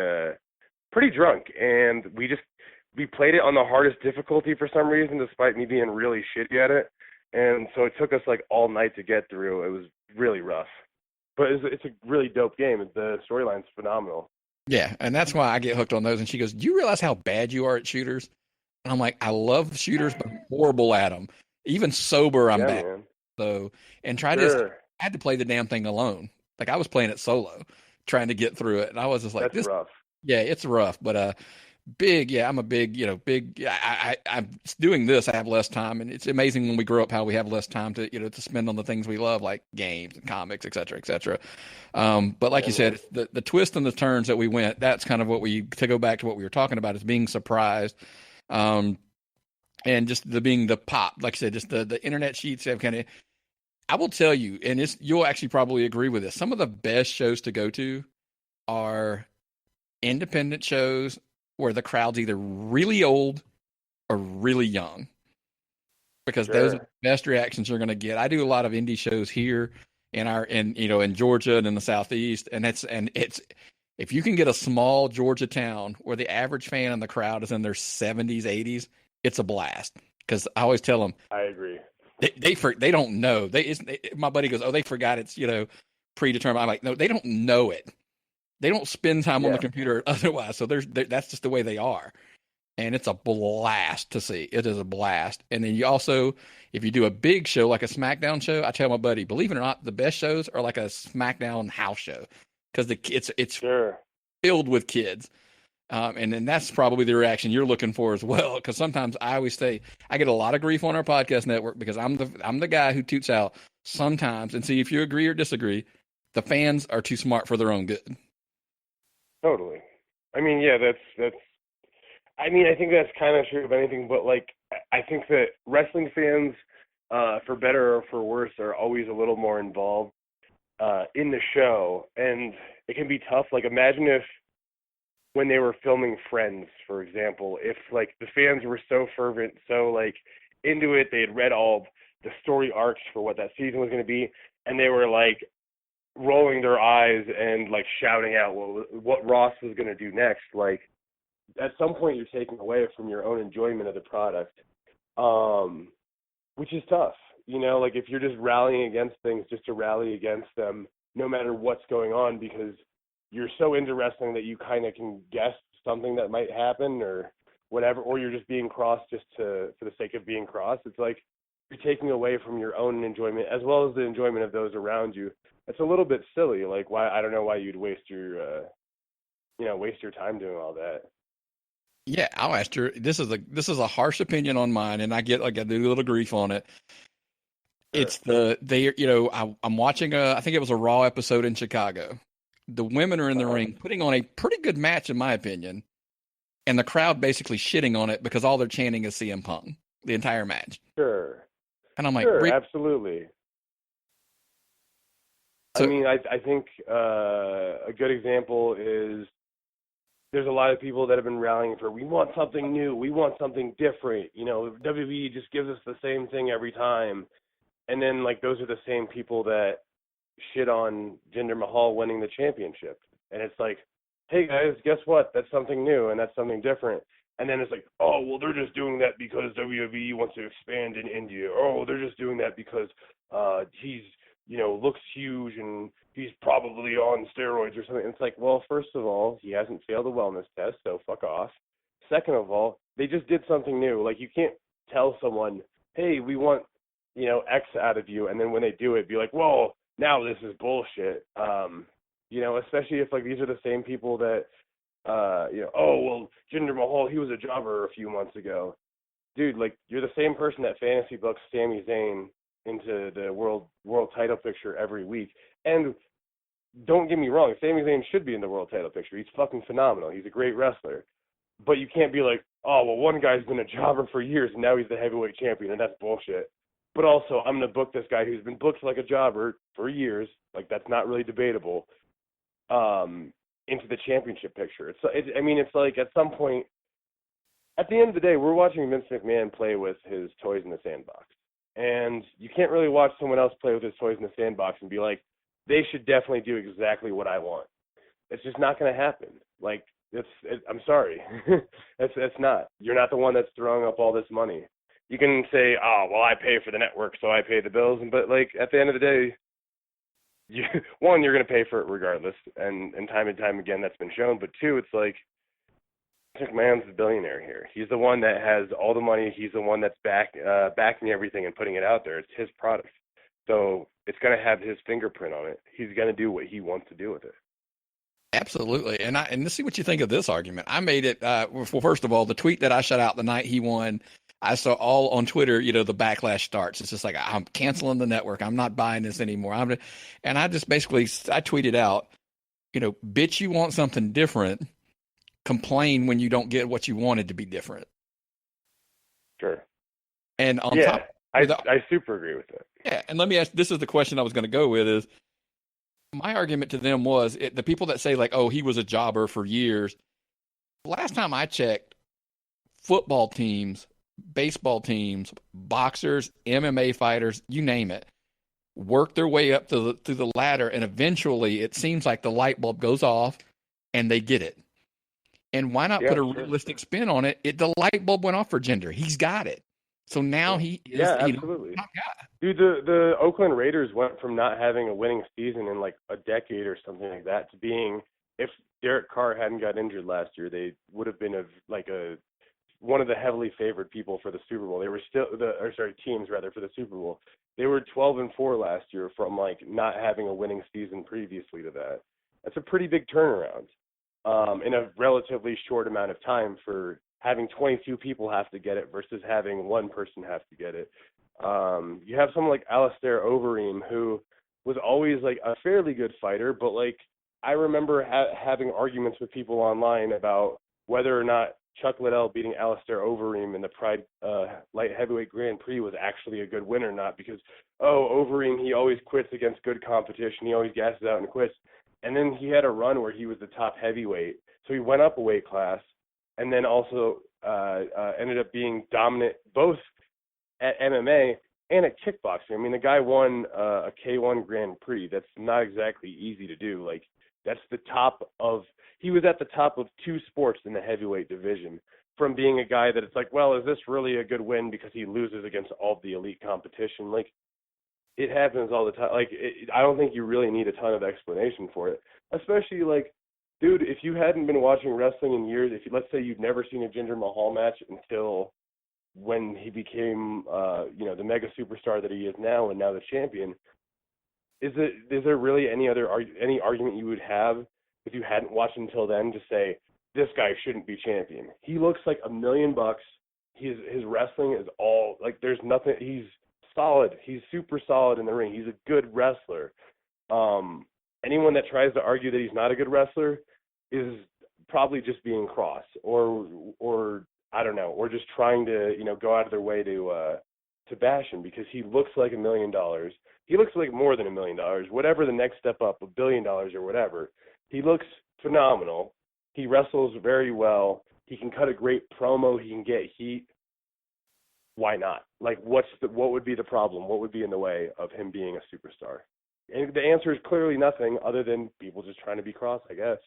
drunk, and we played it on the hardest difficulty for some reason, despite me being really shitty at it, and so it took us like all night to get through. It was really rough, but it's a really dope game. The storyline's phenomenal. Yeah, and that's why I get hooked on those. And she goes, "Do you realize how bad you are at shooters?" And I'm like, "I love shooters, but I'm horrible at them. Even sober, I'm Yeah, bad." man. So, and try this. Sure, I had to play the damn thing alone. Like I was playing it solo, trying to get through it, and I was just like, that's "This, rough. yeah, it's rough." But big, yeah, I'm a big, big. I'm doing this. I have less time, and it's amazing when we grow up how we have less time to, to spend on the things we love, like games and comics, et cetera, et cetera. But like Yeah, you man. said, the twist and the turns that we went, that's kind of what to go back to what we were talking about is being surprised. Um, and just being the pop, like I said, just the internet sheets have kind of, I will tell you, and you'll actually probably agree with this. Some of the best shows to go to are independent shows where the crowd's either really old or really young because those are the Sure. best reactions you're going to get. I do a lot of indie shows here in Georgia and in the southeast, and it's if you can get a small Georgia town where the average fan in the crowd is in their 70s, 80s, it's a blast. Because I always tell them I agree. they don't know. My buddy goes, "Oh, they forgot it's predetermined." I'm like, "No, they don't know it. They don't spend time on the Yeah. computer otherwise. So that's just the way they are." And it's a blast to see. It is a blast. And then you also, if you do a big show like a SmackDown show, I tell my buddy, believe it or not, the best shows are like a SmackDown house show because it's Sure. filled with kids. And then that's probably the reaction you're looking for as well. Because sometimes I always say I get a lot of grief on our podcast network because I'm the guy who toots out sometimes and see if you agree or disagree. The fans are too smart for their own good. Totally. I mean, yeah, that's. I mean, I think that's kind of true of anything, but like, I think that wrestling fans, for better or for worse, are always a little more involved in the show, and it can be tough. Like, imagine if when they were filming Friends, for example, if like the fans were so fervent, so like into it, they had read all the story arcs for what that season was going to be, and they were like rolling their eyes and like shouting out what Ross was going to do next. Like at some point, you're taking away from your own enjoyment of the product, which is tough. You know, like if you're just rallying against things just to rally against them, no matter what's going on, because you're so into wrestling that you kind of can guess something that might happen or whatever, or you're just being cross just for the sake of being cross. It's like you're taking away from your own enjoyment as well as the enjoyment of those around you. It's a little bit silly. Like why I don't know why you'd waste your time doing all that. Yeah, I'll ask you. This is a harsh opinion on mine, and I get like a little grief on it. Sure. It's I'm watching I think it was a Raw episode in Chicago. The women are in the Uh-huh. ring putting on a pretty good match, in my opinion, and the crowd basically shitting on it because all they're chanting is CM Punk the entire match. Sure. And I'm like, Sure, really? absolutely. I So mean, I think a good example is there's a lot of people that have been rallying for, we want something new, we want something different. WWE just gives us the same thing every time. And then, like, those are the same people that shit on Jinder Mahal winning the championship. And it's like, hey, guys, guess what? That's something new and that's something different. And then it's like, oh, well, they're just doing that because WWE wants to expand in India. Oh, they're just doing that because he's, looks huge and he's probably on steroids or something. And it's like, well, first of all, he hasn't failed a wellness test, so fuck off. Second of all, they just did something new. Like, you can't tell someone, hey, we want, X out of you, and then when they do it, be like, whoa, now this is bullshit. Especially if, like, these are the same people that, oh, well, Jinder Mahal, he was a jobber a few months ago. Dude, like, you're the same person that fantasy books Sami Zayn into the world title picture every week. And don't get me wrong, Sami Zayn should be in the world title picture. He's fucking phenomenal. He's a great wrestler. But you can't be like, oh, well, one guy's been a jobber for years, and now he's the heavyweight champion, and that's bullshit. But also, I'm going to book this guy who's been booked like a jobber for years, like, that's not really debatable, into the championship picture. It's like, at some point, at the end of the day, we're watching Vince McMahon play with his toys in the sandbox. And you can't really watch someone else play with his toys in the sandbox and be like, they should definitely do exactly what I want. It's just not going to happen. Like, I'm sorry. It's not. You're not the one that's throwing up all this money. You can say, oh, well, I pay for the network, so I pay the bills. But, like, at the end of the day, you're going to pay for it regardless. And time again, that's been shown. But two, it's like, McMahon's the billionaire here. He's the one that has all the money. He's the one that's backing everything and putting it out there. It's his product. So it's going to have his fingerprint on it. He's going to do what he wants to do with it. Absolutely. And let's see what you think of this argument. I made it, well, first of all, the tweet that I shut out the night he won, I saw all on Twitter, the backlash starts. It's just like, I'm canceling the network. I'm not buying this anymore. And I just basically, I tweeted out, bitch, you want something different. Complain when you don't get what you wanted to be different. Sure. And on top, I super agree with that. Yeah. And let me ask, this is the question I was going to go with is, my argument to them was the people that say like, oh, he was a jobber for years. Last time I checked, football teams, baseball teams, boxers, MMA fighters, you name it, work their way up through the ladder. And eventually it seems like the light bulb goes off and they get it. And why not put a realistic spin on it? The light bulb went off for Jinder. He's got it. So now he is absolutely. Top guy. Dude, the Oakland Raiders went from not having a winning season in like a decade or something like that to being, if Derek Carr hadn't got injured last year, they would have been one of the heavily favored people for the Super Bowl. They were teams rather for the Super Bowl. They were 12-4 last year from like not having a winning season previously to that. That's a pretty big turnaround in a relatively short amount of time for having 22 people have to get it versus having one person have to get it. You have someone like Alistair Overeem, who was always like a fairly good fighter, but like I remember having arguments with people online about whether or not Chuck Liddell beating Alistair Overeem in the Pride light heavyweight Grand Prix was actually a good win or not, because Overeem, he always quits against good competition. He always gasses out and quits. And then he had a run where he was the top heavyweight, so he went up a weight class, and then also ended up being dominant both at MMA and at kickboxing. I mean, the guy won a K1 Grand Prix. That's not exactly easy to do. Like, that's he was at the top of two sports in the heavyweight division, from being a guy that it's like, well, is this really a good win because he loses against all the elite competition? Like, it happens all the time. Like, I don't think you really need a ton of explanation for it, especially like, dude, if you hadn't been watching wrestling in years, let's say you've never seen a Jinder Mahal match until when he became, the mega superstar that he is now and now the champion, is there really any argument you would have if you hadn't watched until then to say this guy shouldn't be champion? He looks like $1 million. His wrestling is all like, there's nothing. He's solid. He's super solid in the ring. He's a good wrestler. Anyone that tries to argue that he's not a good wrestler is probably just being cross or I don't know, or just trying to, go out of their way to bash him, because he looks like $1 million. He looks like more than $1 million, whatever the next step up, $1 billion or whatever. He looks phenomenal. He wrestles very well. He can cut a great promo. He can get heat. Why not? Like, what would be the problem? What would be in the way of him being a superstar? And the answer is clearly nothing other than people just trying to be cross, I guess.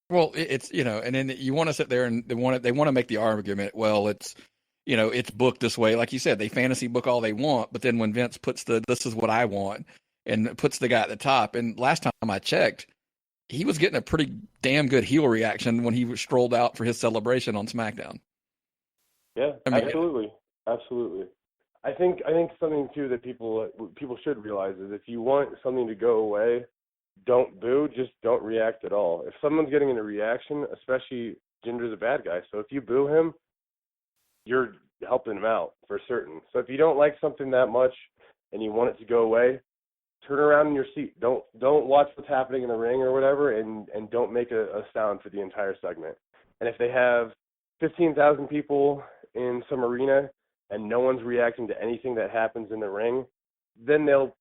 Well, it's and then you want to sit there and they want to make the argument. Well, it's it's booked this way, like you said, they fantasy book all they want, but then when Vince puts this is what I want and puts the guy at the top, and last time I checked, he was getting a pretty damn good heel reaction when he strolled out for his celebration on SmackDown. Yeah, I mean, absolutely. I think something too that people should realize is if you want something to go away, don't boo, just don't react at all. If someone's getting a reaction, especially Jinder's a bad guy, so if you boo him, you're helping him out for certain. So if you don't like something that much and you want it to go away, turn around in your seat. Don't watch what's happening in the ring or whatever, and don't make a sound for the entire segment. And if they have 15,000 people in some arena and no one's reacting to anything that happens in the ring, then they'll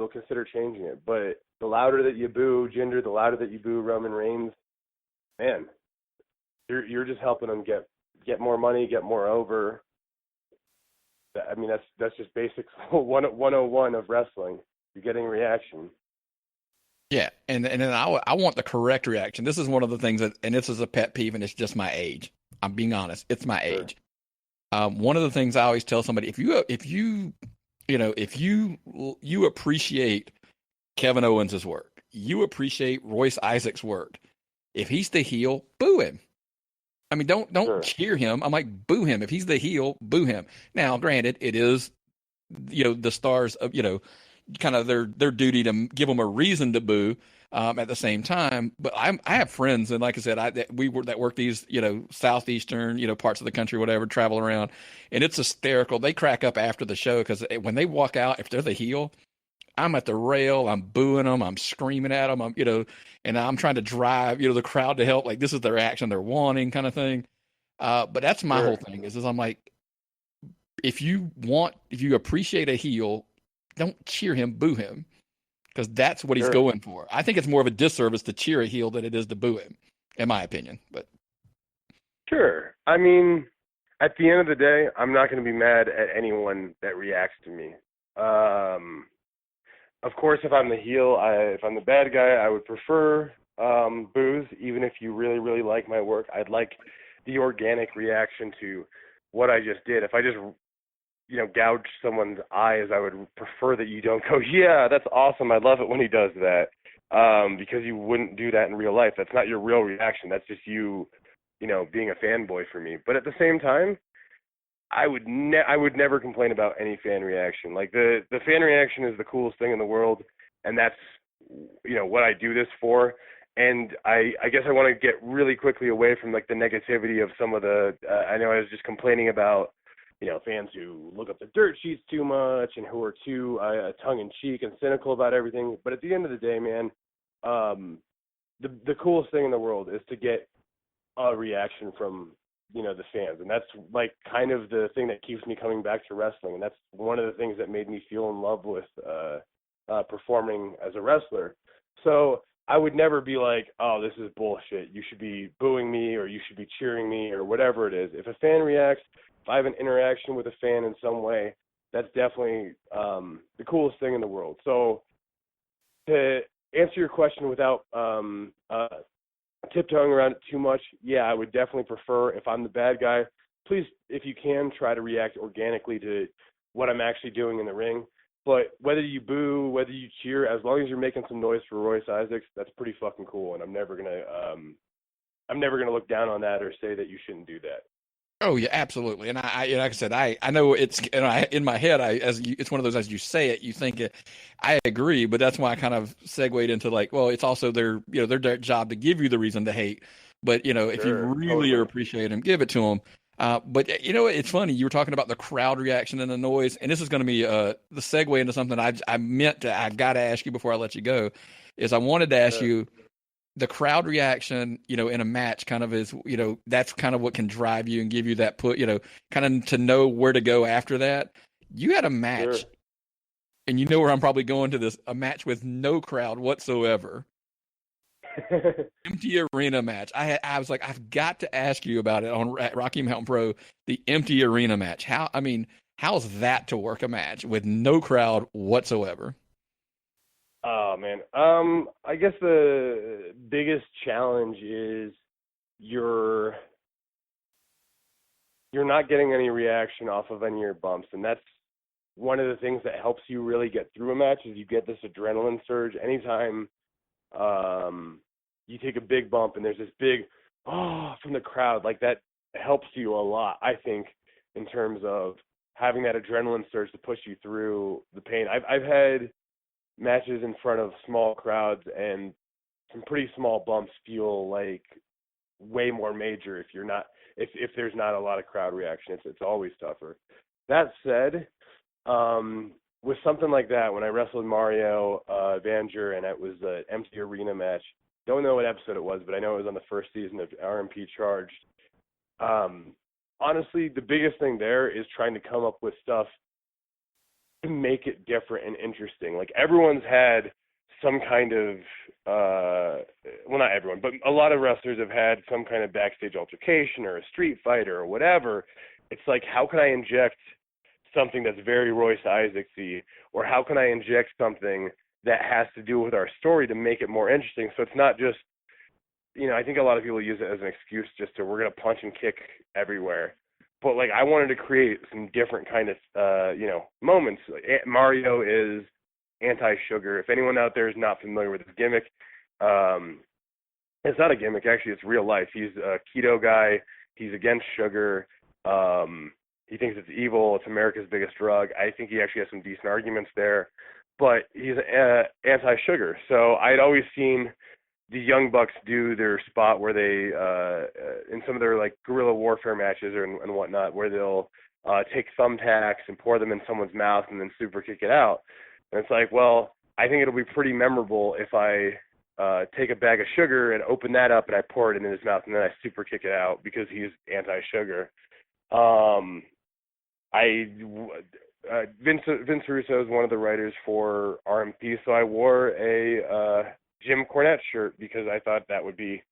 consider changing it. But the louder that you boo Jinder, the louder that you boo Roman Reigns, man, you're just helping them get more money, get more over. I mean, that's just basic 101 of wrestling. You're getting reaction. yeah, and then I want the correct reaction. This is one of the things that, and this is a pet peeve, and it's just my age. I'm being honest. It's my age. One of the things I always tell somebody, if you appreciate Kevin Owens' work, you appreciate Royce Isaacs' work. If he's the heel, boo him. I mean, don't cheer him. I'm like, boo him. If he's the heel, boo him. Now, granted, it is the stars of kind of their duty to give them a reason to boo. At the same time, but I have friends, and like I said, that work these southeastern parts of the country, whatever, travel around, and it's hysterical. They crack up after the show because when they walk out, if they're the heel, I'm at the rail, I'm booing them, I'm screaming at them, and I'm trying to drive the crowd to help. Like, this is the reaction they're wanting, kind of thing. But that's my whole thing is I'm like, if you appreciate a heel, don't cheer him, boo him. Because that's what he's going for. I think it's more of a disservice to cheer a heel than it is to boo him, in my opinion. But sure, I mean, at the end of the day, I'm not going to be mad at anyone that reacts to me. Of course, if I'm the heel, if I'm the bad guy, I would prefer boos. Even if you really, really like my work, I'd like the organic reaction to what I just did. If I just gouge someone's eyes, I would prefer that you don't go, yeah, that's awesome, I love it when he does that, because you wouldn't do that in real life. That's not your real reaction. That's just you being a fanboy for me. But at the same time, I would never complain about any fan reaction. Like, the fan reaction is the coolest thing in the world, and that's what I do this for. And I guess I want to get really quickly away from like the negativity of some of the I know I was just complaining about fans who look up the dirt sheets too much and who are too tongue-in-cheek and cynical about everything. But at the end of the day, man, the coolest thing in the world is to get a reaction from, the fans. And that's, like, kind of the thing that keeps me coming back to wrestling. And that's one of the things that made me feel in love with performing as a wrestler. So I would never be like, oh, this is bullshit, you should be booing me or you should be cheering me or whatever it is. If a fan reacts, if I have an interaction with a fan in some way, that's definitely the coolest thing in the world. So to answer your question without tiptoeing around it too much, yeah, I would definitely prefer, if I'm the bad guy, please, if you can, try to react organically to what I'm actually doing in the ring. But whether you boo, whether you cheer, as long as you're making some noise for Royce Isaacs, that's pretty fucking cool. And I'm never gonna look down on that or say that you shouldn't do that. oh yeah, absolutely. And I like I said, I know it's in my head. It's one of those, as you say it, you think it. I agree, but that's why I kind of segued into like, well, it's also their job to give you the reason to hate. But if you really appreciate them, give it to them. But it's funny. You were talking about the crowd reaction and the noise, and this is going to be the segue into something I got to ask you before I let you go. Is I wanted to ask you, the crowd reaction, in a match kind of is, that's kind of what can drive you and give you that kind of to know where to go after that. You had a match, and where I'm probably going to this, a match with no crowd whatsoever. Empty arena match. I was like, I've got to ask you about it at Rocky Mountain Pro, the empty arena match. How's that to work a match with no crowd whatsoever? Oh man. I guess the biggest challenge is you're you're not getting any reaction off of any of your bumps, and that's one of the things that helps you really get through a match is you get this adrenaline surge anytime you take a big bump and there's this big from the crowd. Like that helps you a lot, I think, in terms of having that adrenaline surge to push you through the pain. I've had matches in front of small crowds and some pretty small bumps feel like way more major if there's not a lot of crowd reaction. It's always tougher. That said, with something like that, when I wrestled Mario Vanger and it was an empty arena match, don't know what episode it was, but I know it was on the first season of RMP Charged. Honestly, the biggest thing there is trying to come up with stuff to make it different and interesting. Like everyone's had some kind of well, not everyone, but a lot of wrestlers have had some kind of backstage altercation or a street fight or whatever. It's like, how can I inject something that's very Royce Isaacsy, or how can I inject something that has to do with our story to make it more interesting? So it's not just, I think a lot of people use it as an excuse just to, we're going to punch and kick everywhere. But like, I wanted to create some different kind of, moments. Like, Mario is anti-sugar. If anyone out there is not familiar with his gimmick, it's not a gimmick. Actually, it's real life. He's a keto guy. He's against sugar. He thinks it's evil. It's America's biggest drug. I think he actually has some decent arguments there. But he's anti-sugar. So I'd always seen the Young Bucks do their spot where they, in some of their like guerrilla warfare matches and whatnot, where they'll take thumbtacks and pour them in someone's mouth and then super kick it out. And it's like, well, I think it'll be pretty memorable if I take a bag of sugar and open that up and I pour it in his mouth and then I super kick it out because he's anti-sugar. Vince Russo is one of the writers for RMP, so I wore a Jim Cornette shirt because I thought that would be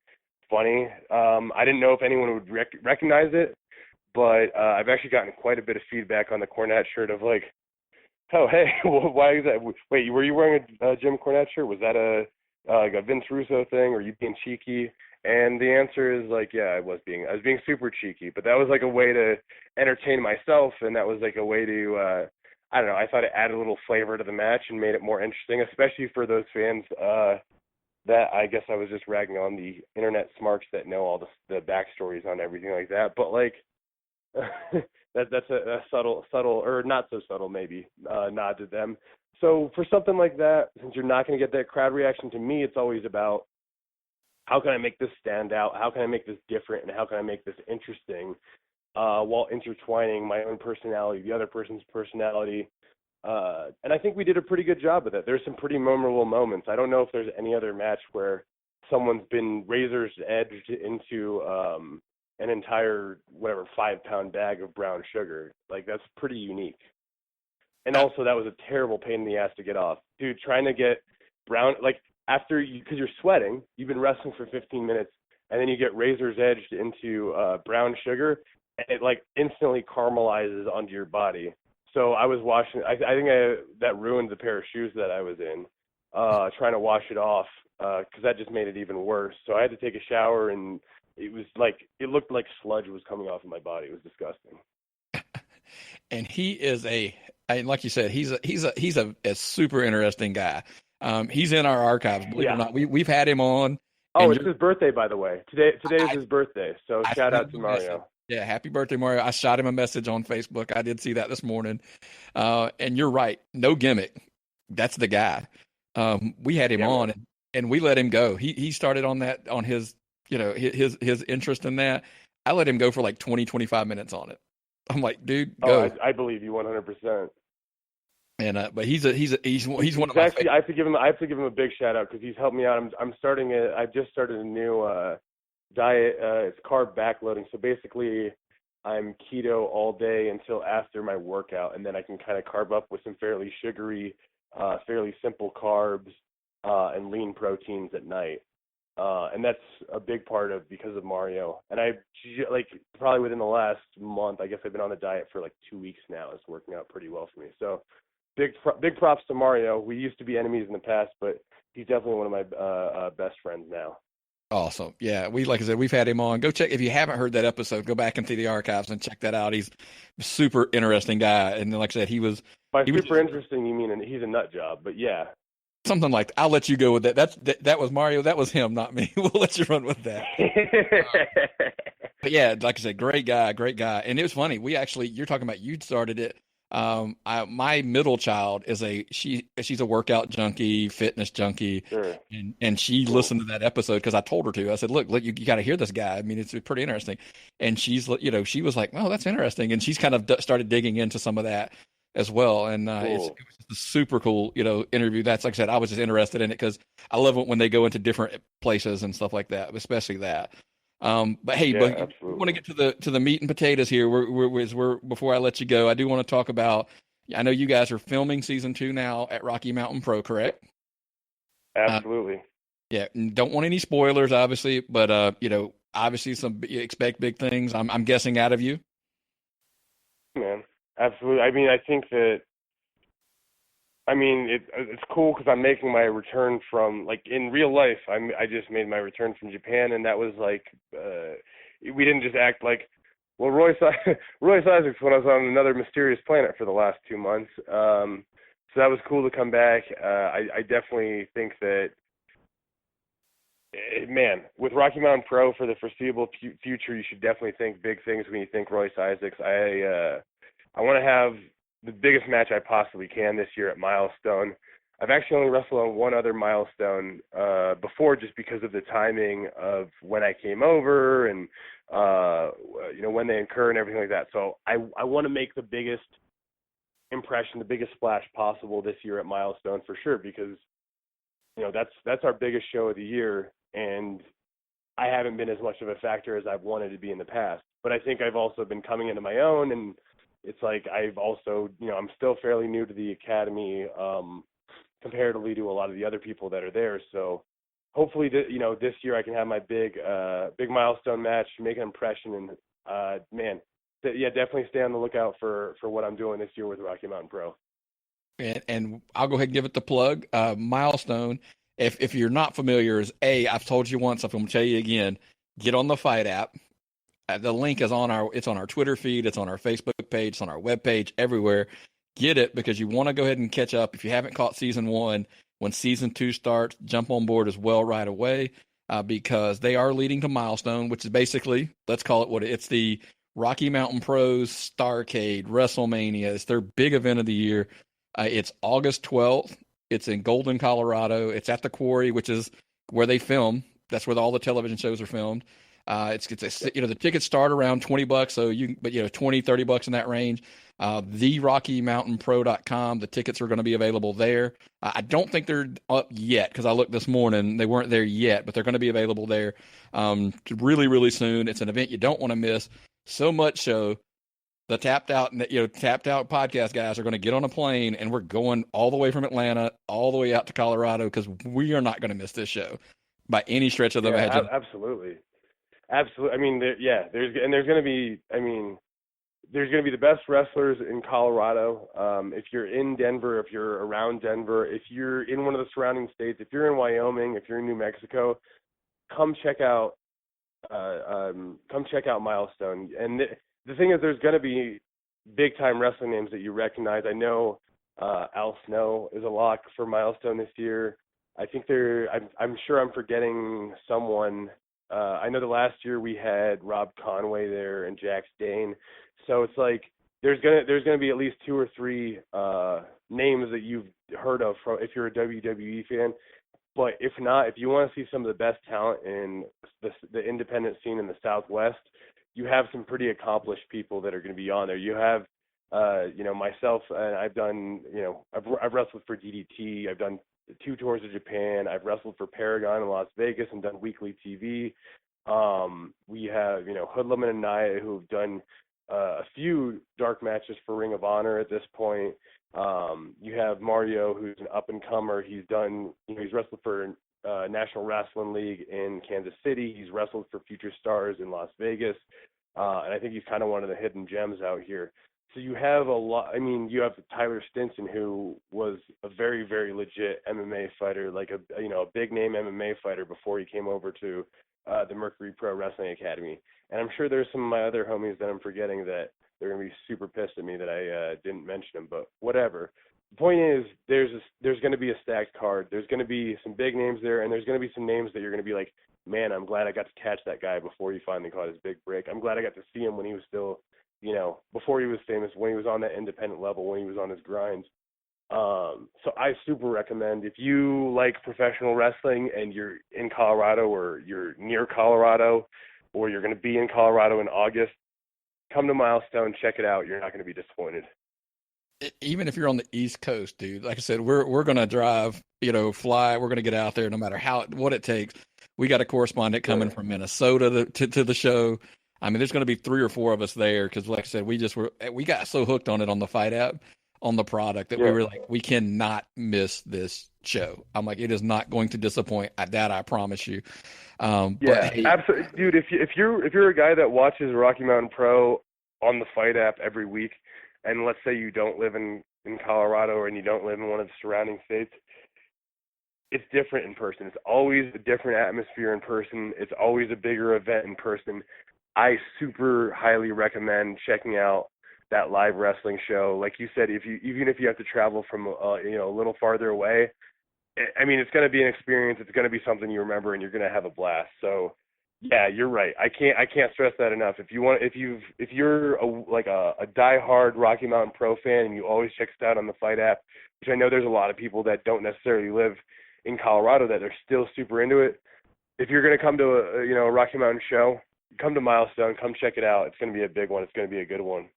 funny. I didn't know if anyone would recognize it, but I've actually gotten quite a bit of feedback on the Cornette shirt of like, oh, hey, why is that? Wait, were you wearing a Jim Cornette shirt? Was that like a Vince Russo thing? Or you being cheeky? And the answer is like, yeah, I was being super cheeky, but that was like a way to entertain myself, and that was like a way to, I don't know, I thought it added a little flavor to the match and made it more interesting, especially for those fans that I guess I was just ragging on the internet smarks that know all the backstories on everything like that. But like, that's a subtle, or not so subtle maybe, nod to them. So for something like that, since you're not going to get that crowd reaction, to me, it's always about, how can I make this stand out? How can I make this different? And how can I make this interesting while intertwining my own personality, the other person's personality? And I think we did a pretty good job with it. There's some pretty memorable moments. I don't know if there's any other match where someone's been razor's edged into an entire, 5-pound bag of brown sugar. Like, that's pretty unique. And also, that was a terrible pain in the ass to get off. Dude, trying to get brown, like, because you're sweating, you've been wrestling for 15 minutes, and then you get razor's edged into brown sugar, and it like instantly caramelizes onto your body. So I was washing. I think that ruined the pair of shoes that I was in, trying to wash it off, because that just made it even worse. So I had to take a shower, and it looked like sludge was coming off of my body. It was disgusting. And he is like you said, he's a super interesting guy. He's in our archives, believe it or not. We've had him on. Oh, it's his birthday, by the way. Today is his birthday, so shout out to Mario. Yeah, happy birthday, Mario. I shot him a message on Facebook. I did see that this morning. And you're right. No gimmick. That's the guy. We had him on and we let him go. He started on that, on his, his interest in that. I let him go for like 20, 25 minutes on it. I'm like, dude, go. Oh, I believe you 100%. And but he's one of my actually, I have to give him a big shout out because he's helped me out. I've just started a new diet. It's carb backloading. So basically, I'm keto all day until after my workout, and then I can kind of carb up with some fairly sugary, fairly simple carbs and lean proteins at night. And that's a big part of because of Mario. And like probably within the last month, I guess I've been on the diet for like 2 weeks now. It's working out pretty well for me. So big props to Mario. We used to be enemies in the past, but he's definitely one of my best friends now. Awesome. Yeah, like I said, we've had him on. Go check if you haven't heard that episode. Go back into the archives and check that out. He's a super interesting guy, and like I said, By he was super interesting, you mean he's a nut job, but yeah. something like that. I'll let you go with that. That was Mario. That was him, not me. We'll let you run with that. But yeah, like I said, great guy, great guy. And it was funny. You're talking about you started it. My middle child she's a workout junkie, fitness junkie, Sure. and she Cool. listened to that episode because I told her to. I said, look, you got to hear this guy. I mean, it's pretty interesting. And she was like, oh, that's interesting. And she's kind of started digging into some of that as well. And it was Cool. just a super cool, interview. That's like I said, I was just interested in it because I love it when they go into different places and stuff like that, especially that. But hey, Yeah, we want to absolutely. get to the meat and potatoes here. Before I let you go, I do want to talk about. I know you guys are filming season 2 now at Rocky Mountain Pro, correct? Uh, Absolutely. yeah, don't want any spoilers, obviously, but obviously you expect big things. I'm guessing out of you. Man, absolutely. I mean, I think that it's cool because I'm making my return from like in real life. I just made my return from Japan, and that was like we didn't just act like Royce Royce Isaacs when I was on another mysterious planet for the last 2 months. So that was cool to come back. I definitely think that man, with Rocky Mountain Pro for the foreseeable future, you should definitely think big things when you think Royce Isaacs. I want to have the biggest match I possibly can this year at Milestone. I've actually only wrestled on one other milestone before, just because of the timing of when I came over and when they incur and everything like that. So I want to make the biggest impression, the biggest splash possible this year at Milestone for sure, because that's our biggest show of the year, and I haven't been as much of a factor as I've wanted to be in the past. But I think I've also been coming into my own, and it's like I've also, I'm still fairly new to the academy comparatively to a lot of the other people that are there. So hopefully, this year I can have my big milestone match, make an impression, and yeah, definitely stay on the lookout for what I'm doing this year with Rocky Mountain Pro. And I'll go ahead and give it the plug. Milestone. If you're not familiar, I've told you once. I'm going to tell you again. Get on the Fight app. The link is it's on our Twitter feed, it's on our Facebook page, it's on our webpage, everywhere. Get it because you want to go ahead and catch up. If you haven't caught season 1, when season 2 starts, jump on board as well right away because they are leading to Milestone, which is basically, let's call it it's the Rocky Mountain Pros Starrcade WrestleMania. It's their big event of the year. It's August 12th. It's in Golden, Colorado. It's at the Quarry, which is where they film. That's where all the television shows are filmed. The tickets start around $20, so 20, $30 in that range. TheRockyMountainPro.com. The tickets are going to be available there. I don't think they're up yet because I looked this morning. They weren't there yet, but they're going to be available there really, really soon. It's an event you don't want to miss. So much so the Tapped Out podcast guys are going to get on a plane and we're going all the way from Atlanta all the way out to Colorado because we are not going to miss this show by any stretch of the imagination. Absolutely. Absolutely. I mean, there's going to be, there's going to be the best wrestlers in Colorado. If you're in Denver, if you're around Denver, if you're in one of the surrounding states, if you're in Wyoming, if you're in New Mexico, come check out Milestone. And the thing is, there's going to be big time wrestling names that you recognize. I know Al Snow is a lock for Milestone this year. I think I'm sure I'm forgetting someone. I know the last year we had Rob Conway there and Jax Dane. So it's like there's gonna be at least 2 or 3 names that you've heard of if you're a WWE fan. But if not, if you want to see some of the best talent in the independent scene in the Southwest, you have some pretty accomplished people that are going to be on there. You have, myself, and I've done, I've wrestled for DDT. I've done 2 tours of Japan. I've wrestled for Paragon in Las Vegas and done weekly TV. We have, Hoodlum and Anaya who've done a few dark matches for Ring of Honor at this point. You have Mario, who's an up and comer. He's done, he's wrestled for National Wrestling League in Kansas City. He's wrestled for Future Stars in Las Vegas, and I think he's kind of one of the hidden gems out here. So you have a lot. I mean, you have Tyler Stinson, who was a very, very legit MMA fighter, like a big name MMA fighter before he came over to the Mercury Pro Wrestling Academy. And I'm sure there's some of my other homies that I'm forgetting that they're gonna be super pissed at me that I didn't mention them, but whatever. The point is, there's going to be a stacked card. There's going to be some big names there, and there's going to be some names that you're going to be like, man, I'm glad I got to catch that guy before he finally caught his big break. I'm glad I got to see him when he was still, before he was famous, when he was on that independent level, when he was on his grind. So I super recommend, if you like professional wrestling and you're in Colorado or you're near Colorado or you're going to be in Colorado in August, come to Milestone, check it out. You're not going to be disappointed. Even if you're on the East Coast, dude, like I said, we're going to drive, fly. We're going to get out there no matter what it takes. We got a correspondent coming from Minnesota to the show. I mean, there's going to be 3 or 4 of us there because, like I said, we got so hooked on it on the Fight app, on the product, that we were like, we cannot miss this show. I'm like, it is not going to disappoint. That I promise you. But hey, absolutely, dude. If you're a guy that watches Rocky Mountain Pro on the Fight app every week, and let's say you don't live in Colorado or and you don't live in one of the surrounding states, it's different in person. It's always a different atmosphere in person. It's always a bigger event in person. I super highly recommend checking out that live wrestling show. Like you said, even if you have to travel from a little farther away, I mean, it's going to be an experience. It's going to be something you remember, and you're going to have a blast. So yeah, you're right. I can't stress that enough. If you're a diehard Rocky Mountain Pro fan and you always check us out on the Fight app, which I know there's a lot of people that don't necessarily live in Colorado that are still super into it. If you're going to come to a Rocky Mountain show, come to Milestone, come check it out. It's going to be a big one. It's going to be a good one.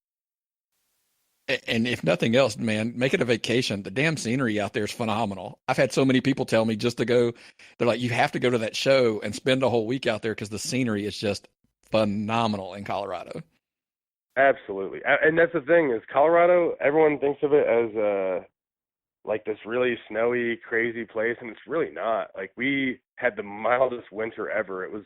And if nothing else, man, make it a vacation. The damn scenery out there is phenomenal. I've had so many people tell me just to go. They're like, you have to go to that show and spend a whole week out there because the scenery is just phenomenal in Colorado. Absolutely. And that's the thing is Colorado, everyone thinks of it as like this really snowy, crazy place, and it's really not. Like, we had the mildest winter ever. It was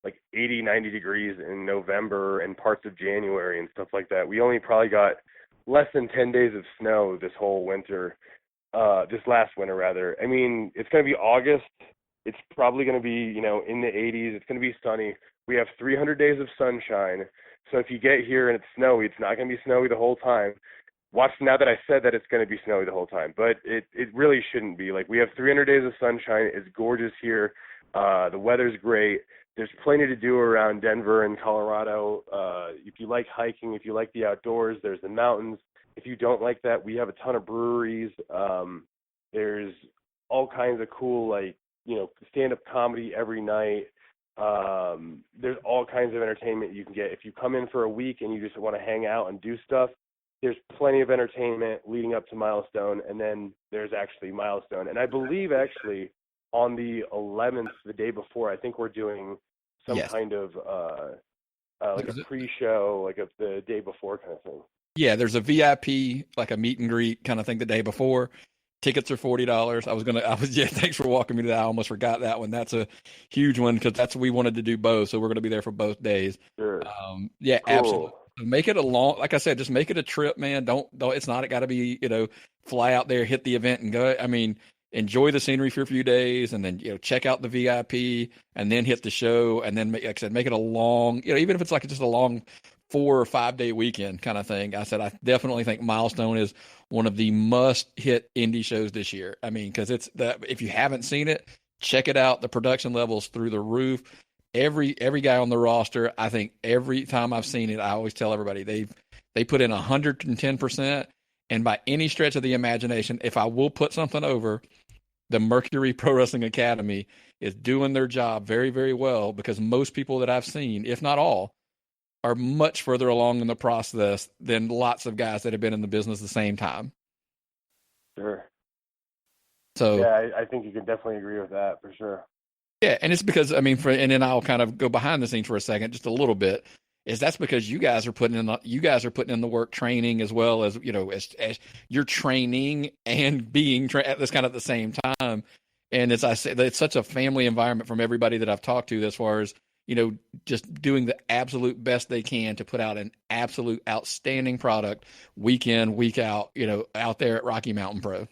like 80, 90 degrees in November and parts of January and stuff like that. We only probably got less than 10 days of snow this whole winter, this last winter rather. I mean, it's going to be August. It's probably going to be, in the 80s. It's going to be sunny. We have 300 days of sunshine. So if you get here and it's snowy, it's not going to be snowy the whole time. Watch, now that I said that it's going to be snowy the whole time, but it really shouldn't be. Like, we have 300 days of sunshine. It's gorgeous here. The weather's great. There's plenty to do around Denver and Colorado. If you like hiking, if you like the outdoors, there's the mountains. If you don't like that, we have a ton of breweries. There's all kinds of cool, stand-up comedy every night. There's all kinds of entertainment you can get. If you come in for a week and you just want to hang out and do stuff, there's plenty of entertainment leading up to Milestone, and then there's actually Milestone. And I believe actually on the 11th, the day before, I think we're doing some kind of like a pre-show, like the day before kind of thing. Yeah, there's a VIP, like a meet and greet kind of thing the day before. Tickets are $40. Yeah, thanks for walking me to that. I almost forgot that one. That's a huge one because we wanted to do both, so we're going to be there for both days. Sure. Yeah, cool. Absolutely. Make it like I said, just make it a trip, man. Don't, it's not got to be, fly out there, hit the event and go. I mean, enjoy the scenery for a few days and then, check out the VIP and then hit the show. And then, like I said, make it a long, even if it's like just a long 4 or 5 day weekend kind of thing. I said, I definitely think Milestone is one of the must hit indie shows this year. I mean, cause if you haven't seen it, check it out. The production level's through the roof. Every guy on the roster, I think every time I've seen it, I always tell everybody they put in 110%. And by any stretch of the imagination, if I will put something over, the Mercury Pro Wrestling Academy is doing their job very, very well because most people that I've seen, if not all, are much further along in the process than lots of guys that have been in the business the same time. Sure. So yeah, I think you can definitely agree with that for sure. Yeah, and it's because and then I'll kind of go behind the scenes for a second, just a little bit. That's because you guys are putting in the work, training as well as as you're training and being at this kind of at the same time. And as I said, it's such a family environment from everybody that I've talked to as far as, just doing the absolute best they can to put out an absolute outstanding product week in, week out, out there at Rocky Mountain Pro.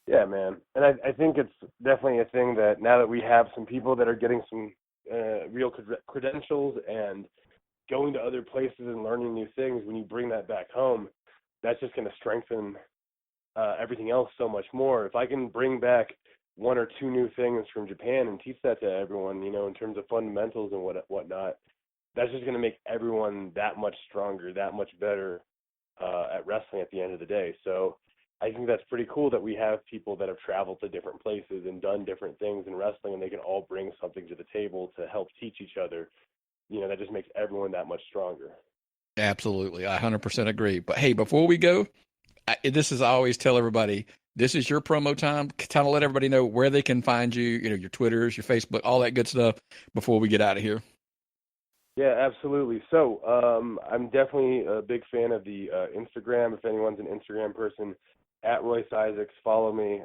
Yeah, man. And I think it's definitely a thing that now that we have some people that are getting some real credentials and going to other places and learning new things, when you bring that back home, that's just going to strengthen everything else so much more. If I can bring back one or two new things from Japan and teach that to everyone, in terms of fundamentals and whatnot, that's just going to make everyone that much stronger, that much better at wrestling at the end of the day. So I think that's pretty cool that we have people that have traveled to different places and done different things in wrestling, and they can all bring something to the table to help teach each other. That just makes everyone that much stronger. Absolutely. I 100% agree. But hey, before we go, this is, I always tell everybody, this is your promo time. Kind of let everybody know where they can find you, your Twitters, your Facebook, all that good stuff before we get out of here. Yeah, absolutely. So I'm definitely a big fan of the Instagram. If anyone's an Instagram person, at Royce Isaacs, follow me.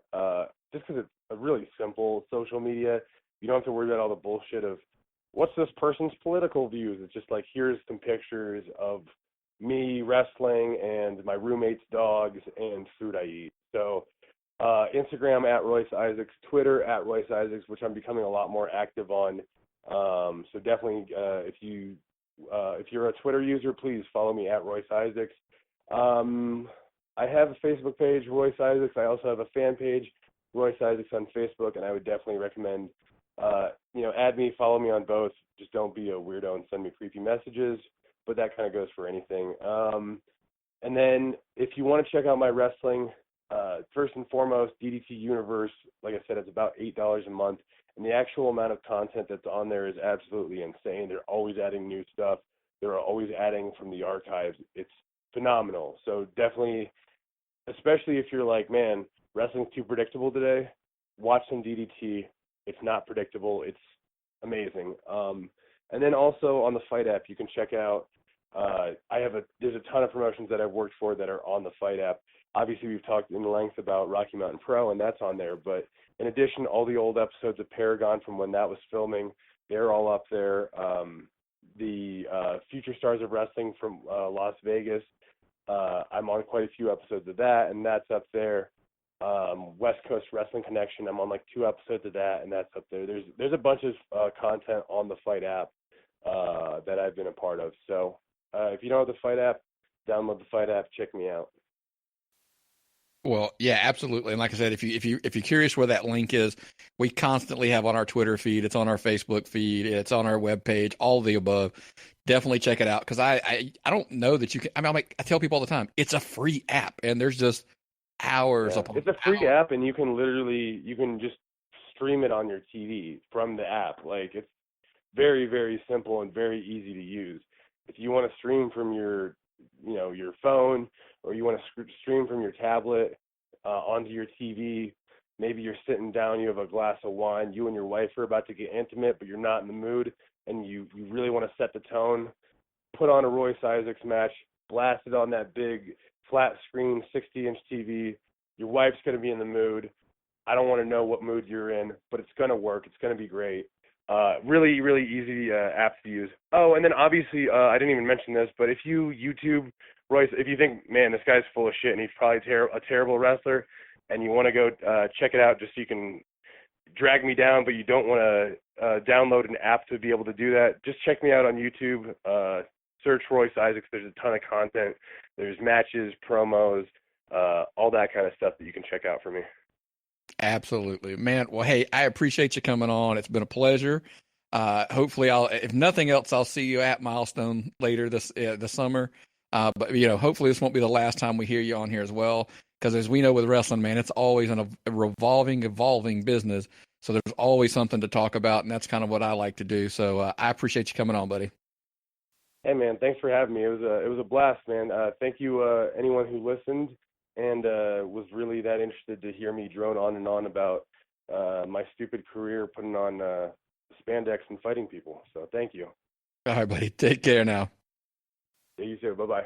Just because it's a really simple social media. You don't have to worry about all the bullshit of what's this person's political views. It's just like, here's some pictures of me wrestling and my roommate's dogs and food I eat. So Instagram at Royce Isaacs, Twitter at Royce Isaacs, which I'm becoming a lot more active on. So definitely, if you're a Twitter user, please follow me at Royce Isaacs. I have a Facebook page, Royce Isaacs. I also have a fan page, Royce Isaacs on Facebook, and I would definitely recommend, add me, follow me on both. Just don't be a weirdo and send me creepy messages, but that kind of goes for anything. And then if you want to check out my wrestling, first and foremost, DDT Universe, like I said, it's about $8 a month. And the actual amount of content that's on there is absolutely insane. They're always adding new stuff. They're always adding from the archives. It's phenomenal. So definitely, especially if you're like, man, wrestling's too predictable today, watch some DDT. It's not predictable. It's amazing. And then also on the Fight app, you can check out, there's a ton of promotions that I've worked for that are on the Fight app. Obviously, we've talked in length about Rocky Mountain Pro, and that's on there. But in addition, all the old episodes of Paragon from when that was filming, they're all up there. The Future Stars of Wrestling from Las Vegas, I'm on quite a few episodes of that, and that's up there. West Coast Wrestling Connection, I'm on like 2 episodes of that, and that's up there. There's a bunch of content on the Fight app that I've been a part of. So if you don't have the Fight app, download the Fight app, check me out. Well, yeah, absolutely. And like I said, if you're curious where that link is, we constantly have on our Twitter feed, it's on our Facebook feed, it's on our webpage, all of the above. Definitely check it out, because I don't know that you can. I tell people all the time, it's a free app, and there's just hours upon. It's a free app, and you can just stream it on your TV from the app. Like, it's very, very simple and very easy to use. If you want to stream from your phone, or you want to stream from your tablet onto your TV, maybe you're sitting down, you have a glass of wine, you and your wife are about to get intimate, but you're not in the mood, and you really want to set the tone, put on a Royce Isaacs match, blast it on that big flat screen 60-inch TV. Your wife's going to be in the mood. I don't want to know what mood you're in, but it's going to work. It's going to be great. Really, really easy app to use. Oh, and then obviously, I didn't even mention this, but if you YouTube Royce, if you think, man, this guy's full of shit and he's probably a terrible wrestler, and you want to go check it out just so you can drag me down, but you don't want to download an app to be able to do that, just check me out on YouTube. Search Royce Isaacs. There's a ton of content. There's matches, promos, all that kind of stuff that you can check out for me. Absolutely, man. Well, hey, I appreciate you coming on. It's been a pleasure. Hopefully, if nothing else, I'll see you at Milestone later this summer. But hopefully this won't be the last time we hear you on here as well. Because as we know with wrestling, man, it's always a revolving, evolving business. So there's always something to talk about, and that's kind of what I like to do. So I appreciate you coming on, buddy. Hey, man, thanks for having me. It was a blast, man. Thank you, anyone who listened and was really that interested to hear me drone on and on about my stupid career putting on spandex and fighting people. So thank you. All right, buddy. Take care now. Yeah, you too. Bye-bye.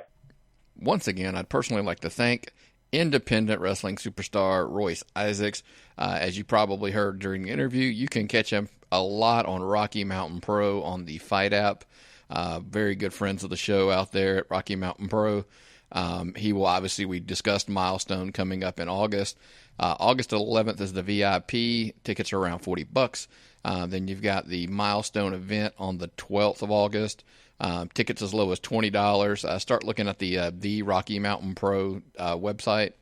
Once again, I'd personally like to thank independent wrestling superstar Royce Isaacs. As you probably heard during the interview, you can catch him a lot on Rocky Mountain Pro on the Fight app. Very good friends of the show out there at Rocky Mountain Pro. He will obviously, we discussed Milestone coming up in August. August 11th is the VIP. Tickets are around $40. Then you've got the Milestone event on the 12th of August. Tickets as low as $20. Start looking at the Rocky Mountain Pro website,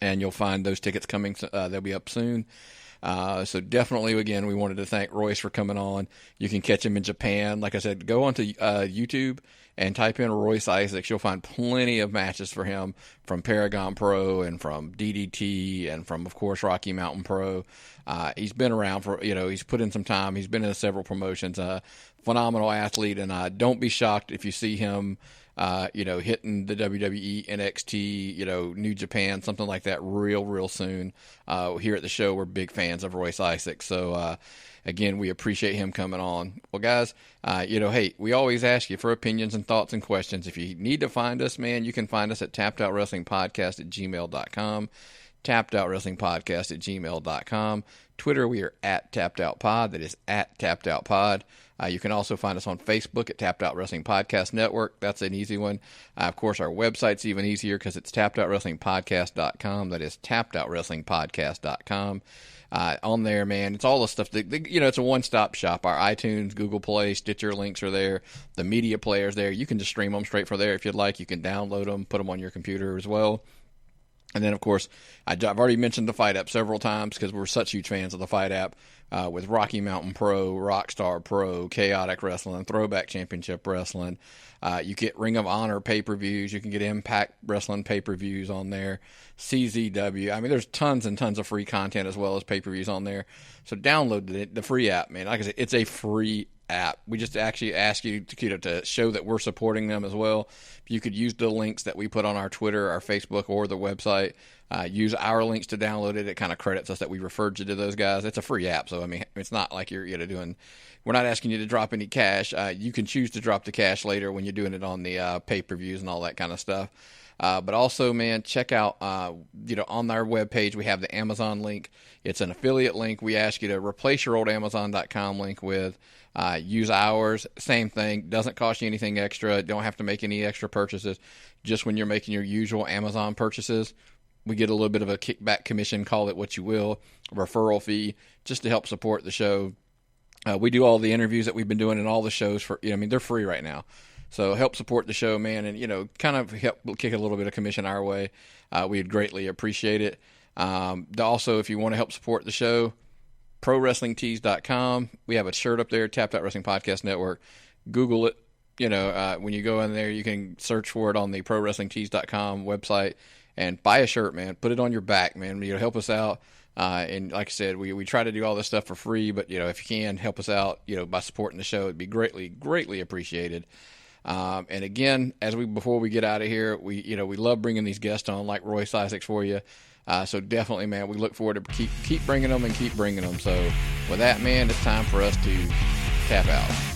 and you'll find those tickets coming. They'll be up soon. So definitely, again, we wanted to thank Royce for coming on. You can catch him in Japan. Like I said, go onto YouTube and type in Royce Isaacs. You'll find plenty of matches for him from Paragon Pro and from DDT and from, of course, Rocky Mountain Pro. He's been around for, he's put in some time. He's been in several promotions. Phenomenal athlete, and don't be shocked if you see him hitting the WWE, NXT, New Japan, something like that real soon. Here at the show, we're big fans of Royce Isaacs. So, again, we appreciate him coming on. Well, guys, hey, we always ask you for opinions and thoughts and questions. If you need to find us, man, you can find us at tappedoutwrestlingpodcast@gmail.com. tappedoutwrestlingpodcast@gmail.com. Twitter, we are at tappedOutPod. That is at tappedOutPod. You can also find us on Facebook at Tapped Out Wrestling Podcast Network. That's an easy one. Of course, our website's even easier because it's tappedOutWrestlingPodcast.com. That is tappedOutWrestlingPodcast.com. On there, man, it's all the stuff that, it's a one-stop shop. Our iTunes, Google Play, Stitcher links are there. The media player's there. You can just stream them straight from there if you'd like. You can download them, put them on your computer as well. And then, of course, I've already mentioned the Fight app several times because we're such huge fans of the Fight app with Rocky Mountain Pro, Rockstar Pro, Chaotic Wrestling, Throwback Championship Wrestling. You get Ring of Honor pay-per-views. You can get Impact Wrestling pay-per-views on there, CZW. I mean, there's tons and tons of free content as well as pay-per-views on there. So download the free app, man. Like I said, it's a free app. We just actually ask you to show that we're supporting them as well. If you could use the links that we put on our Twitter, our Facebook, or the website, use our links to download it. It kind of credits us that we referred you to those guys. It's a free app, so I mean, it's not like you're doing. We're not asking you to drop any cash. You can choose to drop the cash later when you're doing it on the pay-per-views and all that kind of stuff. But also, man, check out, on our webpage, we have the Amazon link. It's an affiliate link. We ask you to replace your old Amazon.com link with use ours. Same thing. Doesn't cost you anything extra. Don't have to make any extra purchases. Just when you're making your usual Amazon purchases, we get a little bit of a kickback commission, call it what you will, a referral fee, just to help support the show. We do all the interviews that we've been doing and all the shows for, they're free right now. So help support the show, man, and, kind of help kick a little bit of commission our way. We'd greatly appreciate it. Also, if you want to help support the show, ProWrestlingTees.com. We have a shirt up there, Tapped Out Wrestling Podcast Network. Google it. When you go in there, you can search for it on the ProWrestlingTees.com website and buy a shirt, man. Put it on your back, man. Help us out. And like I said, we try to do all this stuff for free, but, if you can, help us out, by supporting the show. It'd be greatly appreciated. And again, before we get out of here, we love bringing these guests on like Royce Isaacs for you. So definitely, man, we look forward to keep bringing them and keep bringing them. So with that, man, it's time for us to tap out.